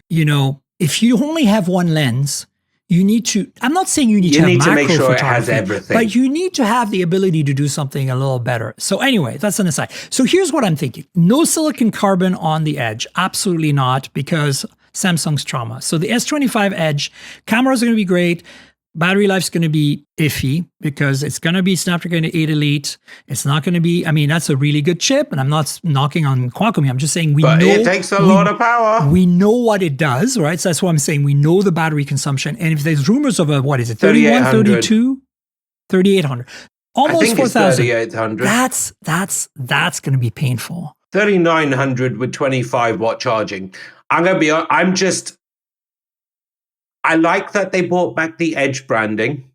if you only have one lens, you need to, I'm not saying you need to have macro make sure it photography, has everything. but you need to have the ability to do something a little better. So anyway, that's an aside. So here's what I'm thinking. No silicon carbon on the Edge. Absolutely not, because Samsung's trauma. So the S25 Edge, cameras are going to be great. Battery life's going to be iffy because it's going to be Snapdragon 8 Elite. It's not going to be, that's a really good chip, and I'm not knocking on Qualcomm. I'm just saying it takes a lot of power. We know what it does, right? So that's what I'm saying. We know the battery consumption. And if there's rumors of 31, 32, 3800, almost 4,000. 3800. That's going to be painful. 3900 with 25 watt charging. I'm going to be, I like that they brought back the Edge branding.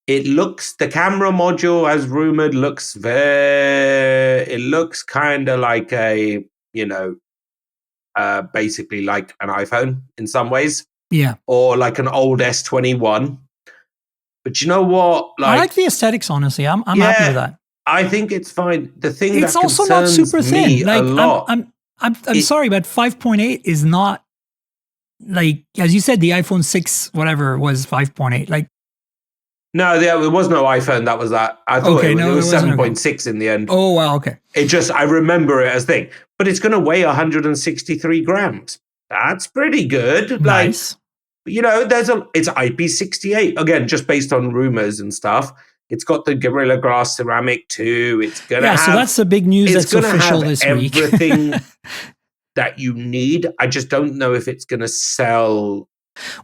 The camera module, as rumored, looks kind of like basically like an iPhone in some ways. Yeah. Or like an old S21. But you know what? I like the aesthetics, honestly. I'm happy with that. I think it's fine. The thing it's that also not super thin. a lot. I'm sorry, but 5.8 is not, like, as you said, the iPhone 6, whatever, was 5.8. Like, no, there was no iPhone that was that. I thought it was 7.6 in the end. Oh, wow, okay. I remember it as thing. But it's going to weigh 163 grams. That's pretty good. Nice. It's IP68. Again, just based on rumors and stuff. It's got the Gorilla Glass ceramic too. It's going to have... so that's the big news that's official this week. Everything that you need. I just don't know if it's going to sell.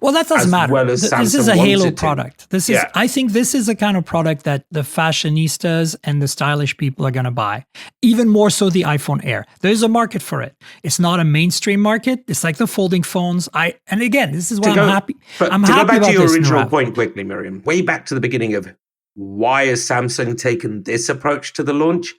Well, that doesn't matter. Well as this is a Halo product. I think this is the kind of product that the fashionistas and the stylish people are going to buy. Even more so the iPhone Air. There's a market for it. It's not a mainstream market. It's like the folding phones. And again, this is why I'm happy. I'm happy about this. To go back to your original point quickly, Miriam, way back to the beginning of why has Samsung taken this approach to the launch?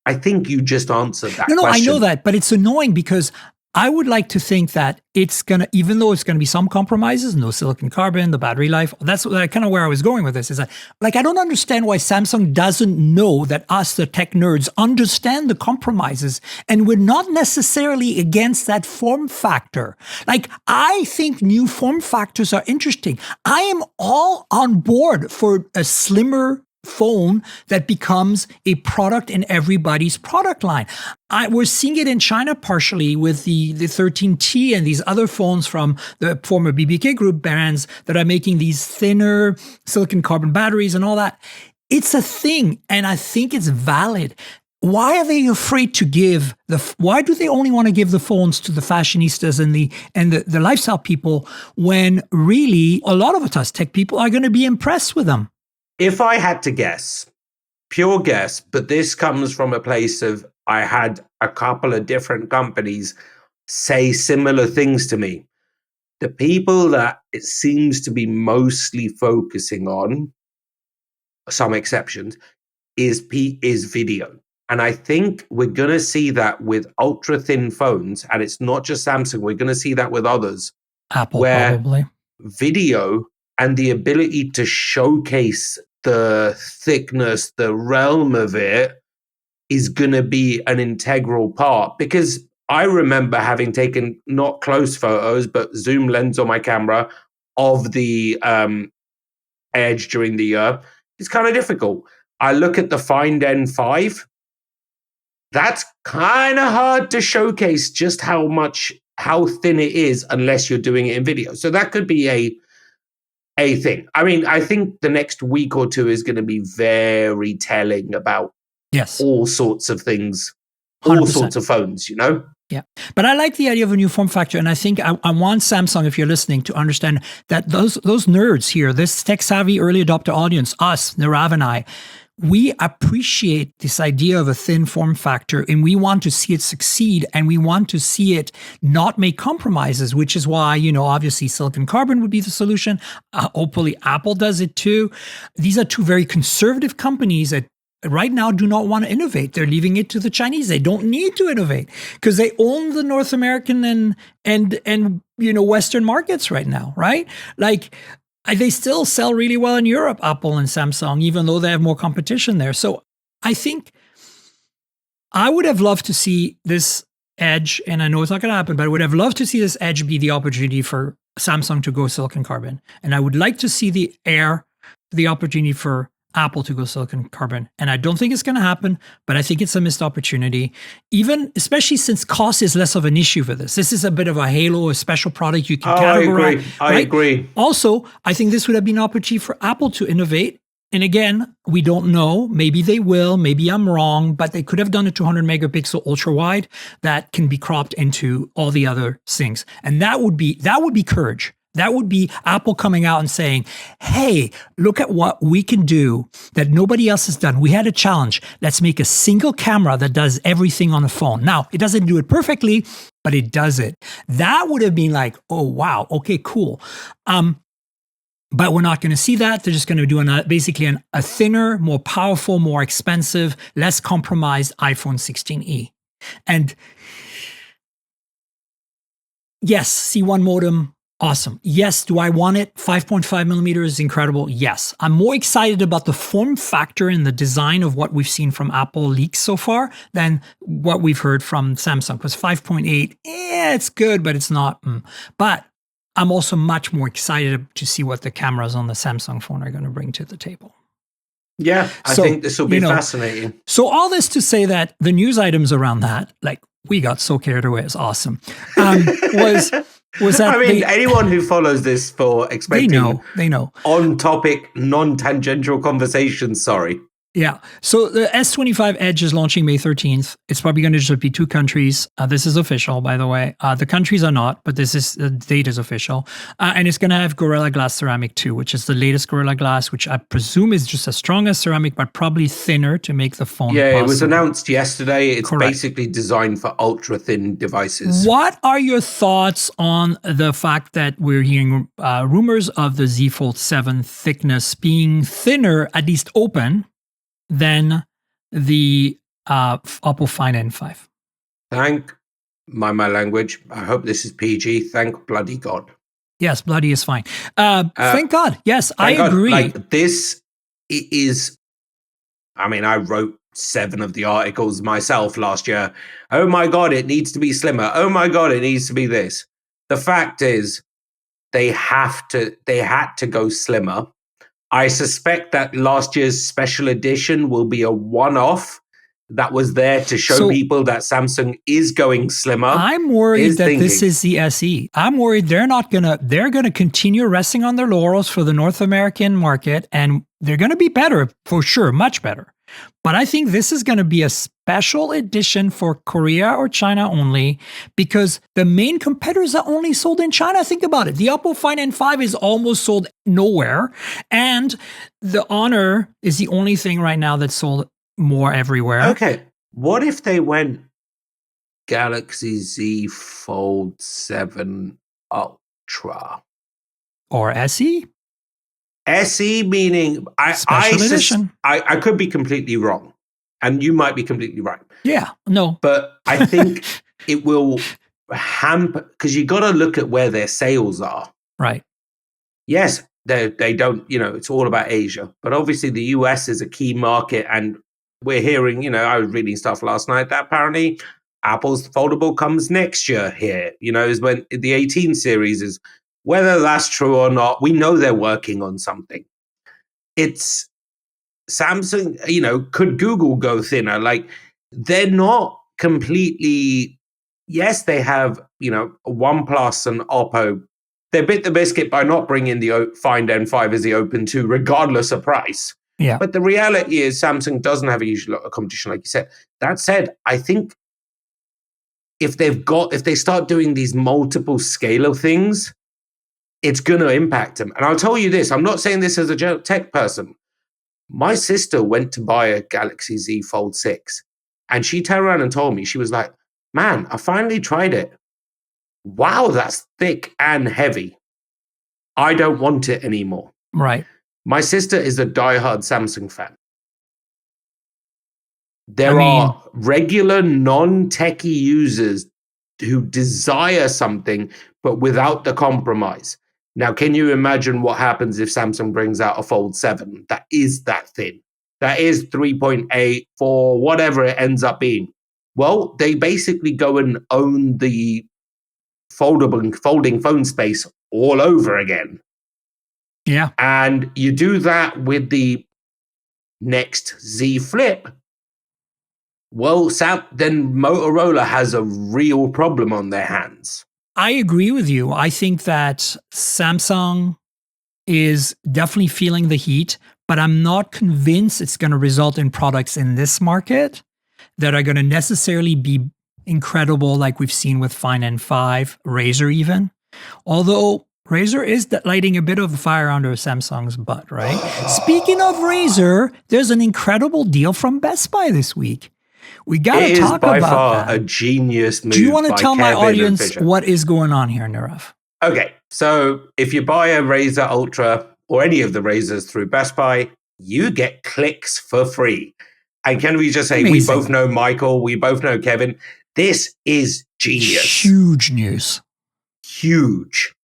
I think you just answered that question. No, I know that, but it's annoying because I would like to think that it's going to, even though it's going to be some compromises, no silicon carbon, the battery life, that's kind of where I was going with this, is that, like, I don't understand why Samsung doesn't know that us, the tech nerds, understand the compromises, and we're not necessarily against that form factor. Like, I think new form factors are interesting. I am all on board for a slimmer phone that becomes a product in everybody's product line. We're seeing it in China partially with the 13T and these other phones from the former BBK Group brands that are making these thinner silicon carbon batteries and all that. It's a thing, and I think it's valid. Why are they afraid to give why do they only want to give the phones to the fashionistas and the lifestyle people when really a lot of us tech people are going to be impressed with them? If I had to guess, pure guess, but this comes from a place of I had a couple of different companies say similar things to me. The people that it seems to be mostly focusing on, some exceptions, is video. And I think we're going to see that with ultra thin phones, and it's not just Samsung, we're going to see that with others. Apple, where probably. Video and the ability to showcase the thickness, the realm of it is going to be an integral part. Because I remember having taken not close photos, but zoom lens on my camera of the Edge during the year. It's kind of difficult. I look at the Find N5. That's kind of hard to showcase just how thin it is unless you're doing it in video. So that could be a thing. I mean, I think the next week or two is going to be very telling about all sorts of things, 100%. All sorts of phones, Yeah. But I like the idea of a new form factor. And I think I want Samsung, if you're listening, to understand that those nerds here, this tech-savvy early adopter audience, us, Nirave and I, we appreciate this idea of a thin form factor and we want to see it succeed and we want to see it not make compromises, which is why, obviously silicon carbon would be the solution. Hopefully Apple does it too. These are two very conservative companies that right now do not want to innovate. They're leaving it to the Chinese. They don't need to innovate because they own the North American and Western markets right now, right? Like, they still sell really well in Europe, Apple and Samsung, even though they have more competition there. So I think I would have loved to see this Edge, and I know it's not going to happen, but I would have loved to see this Edge be the opportunity for Samsung to go silicon carbon. And I would like to see the Air, the opportunity for Apple to go silicon carbon. And I don't think it's going to happen, but I think it's a missed opportunity, especially since cost is less of an issue for this. This is a bit of a halo, a special product you can categorize. I agree. Also, I think this would have been an opportunity for Apple to innovate. And again, we don't know. Maybe they will. Maybe I'm wrong, but they could have done a 200 megapixel ultra wide that can be cropped into all the other things. And that would be courage. That would be Apple coming out and saying, hey, look at what we can do that nobody else has done. We had a challenge. Let's make a single camera that does everything on a phone. Now, it doesn't do it perfectly, but it does it. That would have been like, oh, wow, okay, cool. But we're not going to see that. They're just going to do basically a thinner, more powerful, more expensive, less compromised iPhone 16e. And yes, C1 modem, awesome. Yes, do I want it? 5.5 millimeters is incredible. Yes. I'm more excited about the form factor and the design of what we've seen from Apple leaks so far than what we've heard from Samsung. Because 5.8, it's good, but it's not. But I'm also much more excited to see what the cameras on the Samsung phone are going to bring to the table. Yeah, I think this will be fascinating. So all this to say that the news items around that, like we got so carried away, it's awesome, was that anyone who follows this for expecting they know on-topic, non-tangential conversations, sorry. Yeah. So the S25 Edge is launching May 13th. It's probably going to just be 2 countries. This is official, by the way. The countries are not, but the date is official. And it's going to have Gorilla Glass Ceramic 2, which is the latest Gorilla Glass, which I presume is just as strong as ceramic, but probably thinner to make the phone possible. It was announced yesterday. It's basically designed for ultra-thin devices. What are your thoughts on the fact that we're hearing rumors of the Z Fold 7 thickness being thinner, at least open, than the Oppo Find N5? Thank my language. I hope this is PG. Thank bloody God. Yes, bloody is fine. Thank God. Yes, I agree. Like this is, I wrote 7 of the articles myself last year. Oh my God, it needs to be slimmer. Oh my God, it needs to be this. The fact is, they had to go slimmer. I suspect that last year's special edition will be a one-off that was there to show people that Samsung is going slimmer. I'm worried that this is the SE. I'm worried they're going to continue resting on their laurels for the North American market, and they're going to be better for sure, much better. But I think this is going to be a special edition for Korea or China only, because the main competitors are only sold in China. Think about it. The Oppo Find N5 is almost sold nowhere. And the Honor is the only thing right now that's sold more everywhere. Okay. What if they went Galaxy Z Fold 7 Ultra? Or SE? SE meaning I could be completely wrong, and you might be completely right. Yeah, no, but I think it will hamper, because you got to look at where their sales are. Right. Yes, they don't. It's all about Asia, but obviously the US is a key market, and we're hearing. I was reading stuff last night that apparently Apple's foldable comes next year here. Is when the 18 series is. Whether that's true or not, we know they're working on something. It's Samsung, could Google go thinner? Like, they're not completely, yes, they have, OnePlus and Oppo. They bit the biscuit by not bringing the Find N5 as the Open 2, regardless of price. Yeah. But the reality is Samsung doesn't have a huge lot of competition, like you said. That said, I think if they start doing these multiple scalar things, it's going to impact them. And I'll tell you this, I'm not saying this as a tech person. My sister went to buy a Galaxy Z Fold 6 and she turned around and told me, she was like, man, I finally tried it. Wow, that's thick and heavy. I don't want it anymore. Right. My sister is a diehard Samsung fan. There are regular non-techie users who desire something, but without the compromise. Now, can you imagine what happens if Samsung brings out a Fold 7 that is that thin? That is 3.8, 4, whatever it ends up being. Well, they basically go and own the folding phone space all over again. Yeah. And you do that with the next Z Flip. Well, then Motorola has a real problem on their hands. I agree with you. I think that Samsung is definitely feeling the heat, but I'm not convinced it's going to result in products in this market that are going to necessarily be incredible like we've seen with Find N5, Razer even. Although Razer is lighting a bit of a fire under Samsung's butt, right? Speaking of Razer, there's an incredible deal from Best Buy this week. We got to talk about that. It is by far a genius move. Do you want to tell my audience what is going on here, Nirav? Okay, so if you buy a Razer Ultra or any of the Razers through Best Buy, you get clicks for free. And can we just say, amazing. We both know Michael, we both know Kevin. This is genius. Huge news. Huge.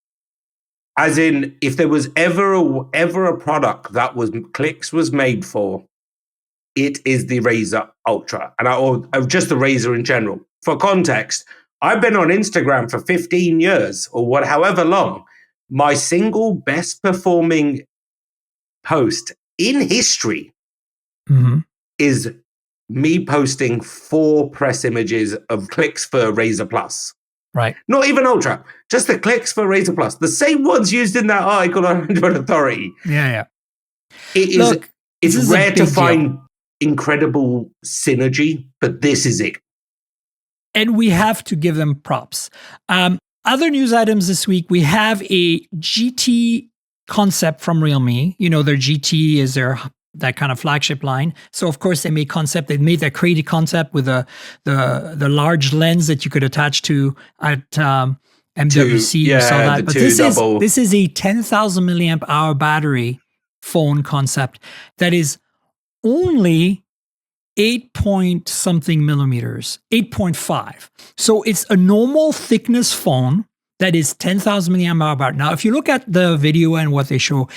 As in, if there was ever a product that was clicks was made for, it is the Razer Ultra, or just the Razer in general. For context, I've been on Instagram for 15 years or however long. My single best performing post in history is me posting 4 press images of clicks for Razer Plus. Right. Not even Ultra, just the clicks for Razer Plus. The same ones used in that article on Android Authority. Yeah. It's rare to find incredible synergy, but this is it. And we have to give them props. Other news items this week, we have a GT concept from Realme. You know, their GT is that kind of flagship line. So of course they made that crazy concept with the large lens that you could attach to at MWC. You saw that. But this is a 10,000 milliamp hour battery phone concept that is only 8-point-something millimeters, 8.5. So it's a normal thickness phone that is 10,000 milliamp hour battery. Now, if you look at the video and what they show,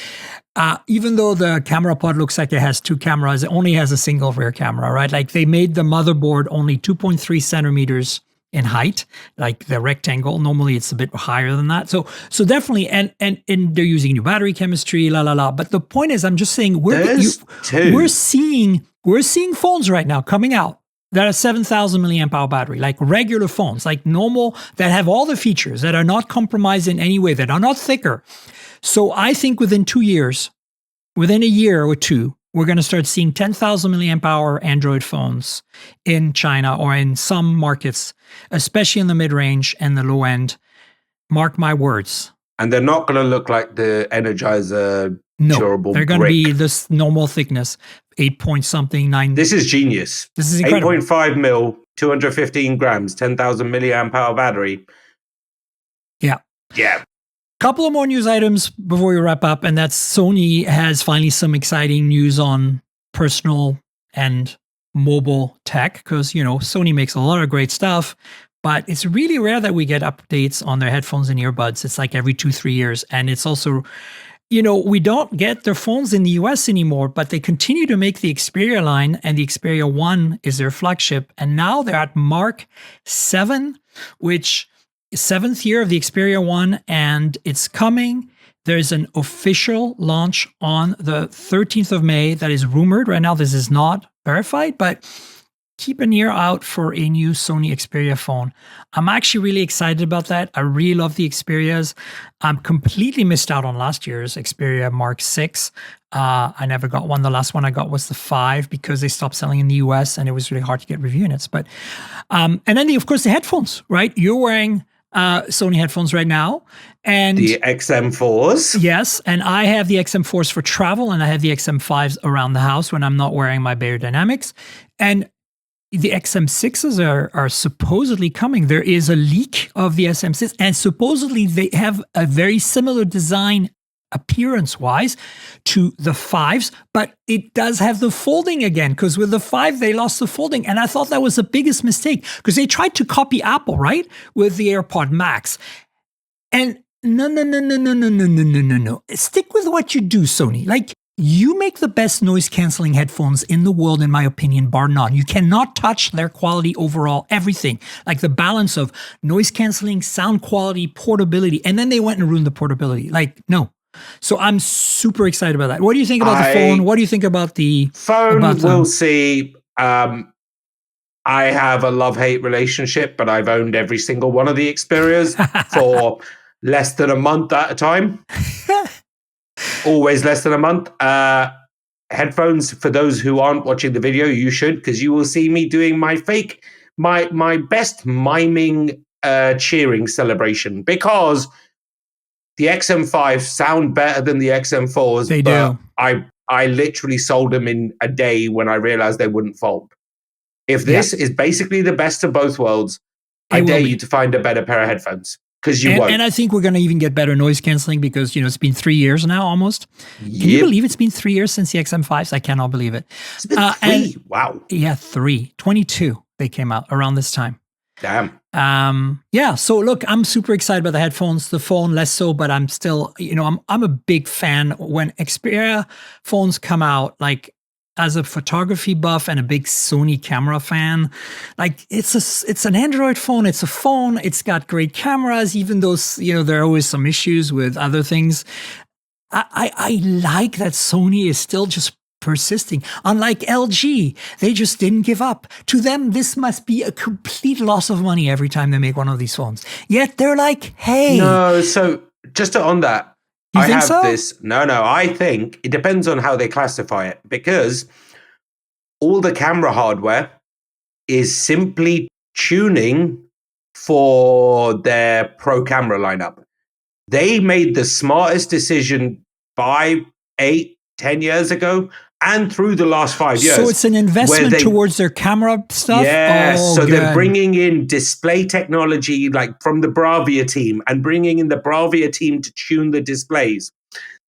even though the camera pod looks like it has 2 cameras, it only has a single rear camera, right? Like they made the motherboard only 2.3 centimeters in height, like the rectangle. Normally it's a bit higher than that. So definitely, and they're using new battery chemistry, But the point is, I'm just saying we're seeing phones right now coming out that are 7,000 milliamp hour battery, like regular phones, like normal, that have all the features, that are not compromised in any way, that are not thicker. So I think within a year or two, we're going to start seeing 10,000 milliamp hour Android phones in China or in some markets, especially in the mid-range and the low end. Mark my words. And they're not going to look like the Energizer durable they're going to be this normal thickness, 8-point-something, 9. This is genius. This is incredible. 8.5 mil, 215 grams, 10,000 milliamp hour battery. Yeah. Yeah. Couple of more news items before we wrap up, and that's Sony has finally some exciting news on personal and mobile tech, because, you know, Sony makes a lot of great stuff, but it's really rare that we get updates on their headphones and earbuds. It's like every 2-3 years. And it's also, you know, we don't get their phones in the US anymore, but they continue to make the Xperia line, and the Xperia 1 is their flagship. And now they're at Mark 7, which 7th year of the Xperia 1, and it's coming. There's an official launch on the 13th of May that is rumored. Right now, this is not verified, but keep an ear out for a new Sony Xperia phone. I'm actually really excited about that. I really love the Xperias. I'm completely missed out on last year's Xperia Mark 6. I never got one. The last one I got was the 5 because they stopped selling in the US and it was really hard to get review units. But and then of course the headphones, right? You're wearing Sony headphones right now. And the XM4s. Yes, and I have the XM4s for travel, and I have the XM5s around the house when I'm not wearing my Bayer Dynamics. And the XM6s are supposedly coming. There is a leak of the XM6, and supposedly they have a very similar design appearance-wise to the 5s, but it does have the folding again, because with the 5, they lost the folding. And I thought that was the biggest mistake, because they tried to copy Apple, right, with the AirPod Max. And no. Stick with what you do, Sony. Like, you make the best noise-canceling headphones in the world, in my opinion, bar none. You cannot touch their quality overall, everything. Like the balance of noise-canceling, sound quality, portability, and then they went and ruined the portability. Like, no. So I'm super excited about that. What do you think about the phone? What do you think about the phone? We'll see. I have a love-hate relationship, but I've owned every single one of the Xperias for less than a month at a time. Always less than a month. Headphones, for those who aren't watching the video, you should, because you will see me doing my best miming cheering celebration, because the XM5s sound better than the XM4s. They do. I literally sold them in a day when I realized they wouldn't fold. If this is basically the best of both worlds, I dare you to find a better pair of headphones, because you won't. And I think we're going to even get better noise canceling, because, it's been 3 years now almost. Can you believe it's been 3 years since the XM5s? I cannot believe it. It's been 3. Wow. Yeah, 3. 22 they came out around this time. Damn. So look, I'm super excited about the headphones, the phone less so, but I'm still, I'm a big fan when Xperia phones come out, like, as a photography buff and a big Sony camera fan. Like, it's an Android phone, it's a phone, it's got great cameras, even though, there are always some issues with other things. I like that Sony is still just persisting. Unlike LG, they just didn't give up. To them, this must be a complete loss of money every time they make one of these phones. Yet they're like, hey. No, so just on that, I think it depends on how they classify it, because all the camera hardware is simply tuning for their pro camera lineup. They made the smartest decision 5, 8, 10 years ago, and through the last 5 years. So it's an investment towards their camera stuff? Yeah, they're bringing in display technology, like from the Bravia team, and bringing in the Bravia team to tune the displays.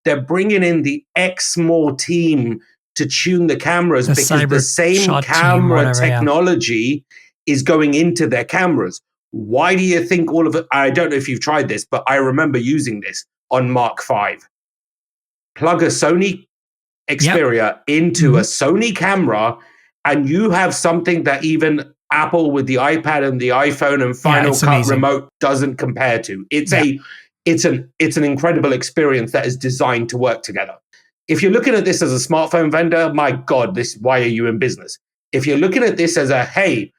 They're bringing in the Exmor team to tune the cameras, because the same camera technology is going into their cameras. Why do you think all of it? I don't know if you've tried this, but I remember using this on Mark V. Plug a Sony Xperia into a Sony camera, and you have something that even Apple with the iPad and the iPhone and Final Cut remote doesn't compare to. It's an incredible experience that is designed to work together. If you're looking at this as a smartphone vendor, my God, why are you in business? If you're looking at this as hey,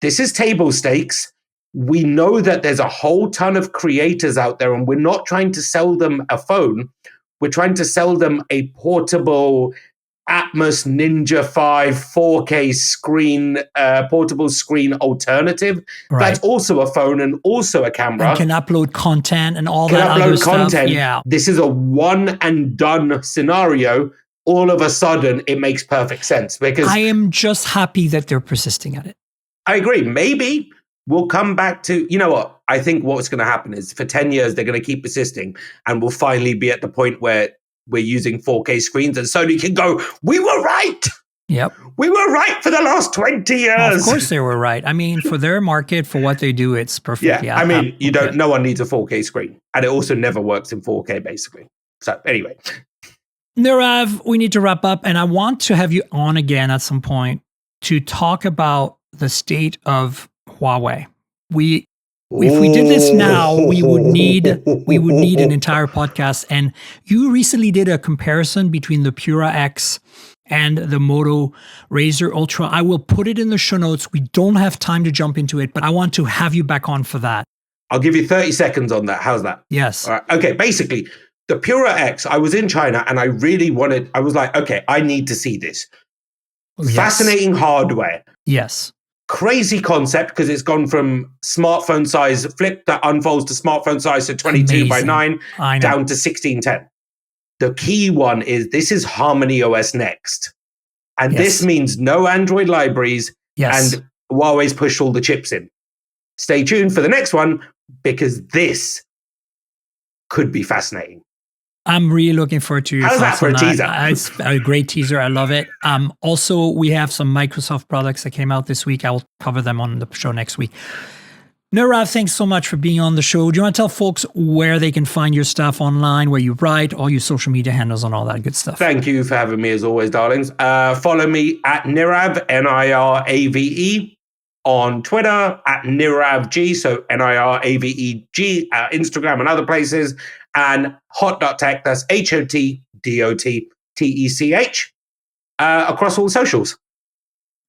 this is table stakes. We know that there's a whole ton of creators out there, and we're not trying to sell them a phone. We're trying to sell them a portable Atmos Ninja 5 4K screen, portable screen alternative. Right. That's also a phone and also a camera. And can upload content and all that other stuff. Yeah. This is a one and done scenario. All of a sudden, it makes perfect sense, because I am just happy that they're persisting at it. I agree. Maybe we'll come back to, what? I think what's going to happen is for 10 years, they're going to keep persisting, and we'll finally be at the point where we're using 4K screens and Sony can go, we were right. Yep. We were right for the last 20 years. Well, of course they were right. I mean, for their market, for what they do, it's perfect. Yeah. I mean, no one needs a 4K screen, and it also never works in 4K, basically. So anyway. Nirav, we need to wrap up, and I want to have you on again at some point to talk about the state of Huawei. If we did this now, we would need an entire podcast. And you recently did a comparison between the Pura X and the Moto Razr Ultra. I will put it in the show notes. We don't have time to jump into it, but I want to have you back on for that. I'll give you 30 seconds on that. How's that? Yes. All right. Okay. Basically, the Pura X, I was in China and I was like, okay, I need to see this. Yes. Fascinating hardware. Yes. crazy concept because it's gone from smartphone size flip that unfolds to smartphone size to 22 by 9 down to 1610. The key one is this is Harmony OS Next. And this means no Android libraries and Huawei's pushed all the chips in. Stay tuned for the next one because this could be fascinating. I'm really looking forward to your How's that for a teaser? It's a great teaser. I love it. Also, we have some Microsoft products that came out this week. I will cover them on the show next week. Nirave, thanks so much for being on the show. Do you want to tell folks where they can find your stuff online, where you write, all your social media handles and all that good stuff? Thank you for having me as always, darlings. Follow me at Nirave, Nirave, on Twitter, at NiravG, so NiravEG, Instagram and other places, and hot.tech, that's HOTDOTTECH, across all the socials.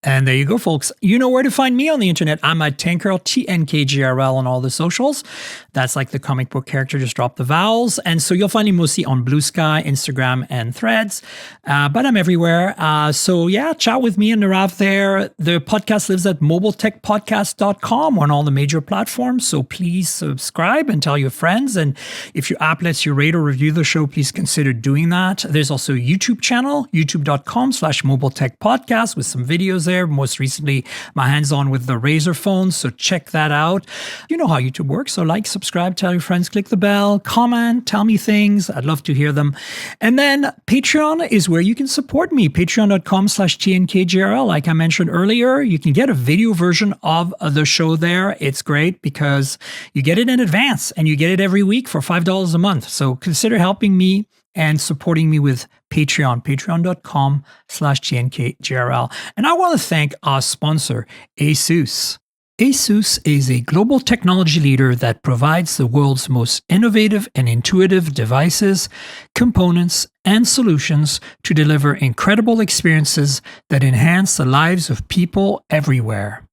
And there you go, folks. You know where to find me on the internet. I'm at Tankerl, TNKGRL on all the socials. That's like the comic book character, just drop the vowels. And so you'll find me mostly on Blue Sky, Instagram, and Threads. But I'm everywhere. So yeah, chat with me and Nirave there. The podcast lives at mobiletechpodcast.com on all the major platforms. So please subscribe and tell your friends. And if your app lets you rate or review the show, please consider doing that. There's also a YouTube channel, youtube.com/mobiletechpodcast with some videos there. Most recently, my hands-on with the Razer phone, so check that out. You know how YouTube works, so like, subscribe, tell your friends, click the bell, comment, tell me things. I'd love to hear them. And then Patreon is where you can support me, patreon.com/TNKGRL. Like I mentioned earlier, you can get a video version of the show there. It's great because you get it in advance and you get it every week for $5 a month. So consider helping me and supporting me with Patreon, patreon.com/TNKGRL. And I want to thank our sponsor, ASUS. ASUS is a global technology leader that provides the world's most innovative and intuitive devices, components, and solutions to deliver incredible experiences that enhance the lives of people everywhere.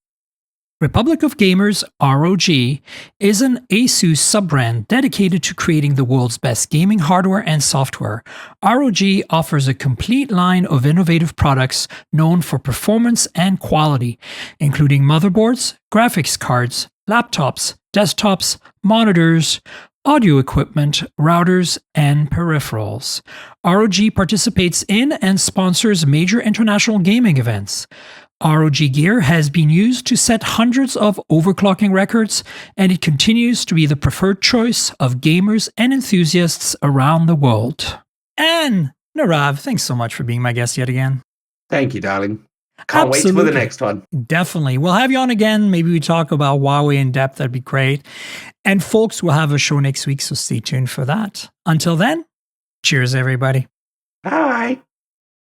Republic of Gamers, ROG, is an ASUS sub-brand dedicated to creating the world's best gaming hardware and software. ROG offers a complete line of innovative products known for performance and quality, including motherboards, graphics cards, laptops, desktops, monitors, audio equipment, routers, and peripherals. ROG participates in and sponsors major international gaming events. ROG gear has been used to set hundreds of overclocking records, and it continues to be the preferred choice of gamers and enthusiasts around the world. And Nirave, thanks so much for being my guest yet again. Thank you, darling. Can't wait for the next one. Definitely. We'll have you on again. Maybe we talk about Huawei in depth. That'd be great. And folks, we'll have a show next week, so stay tuned for that. Until then, cheers, everybody. Bye.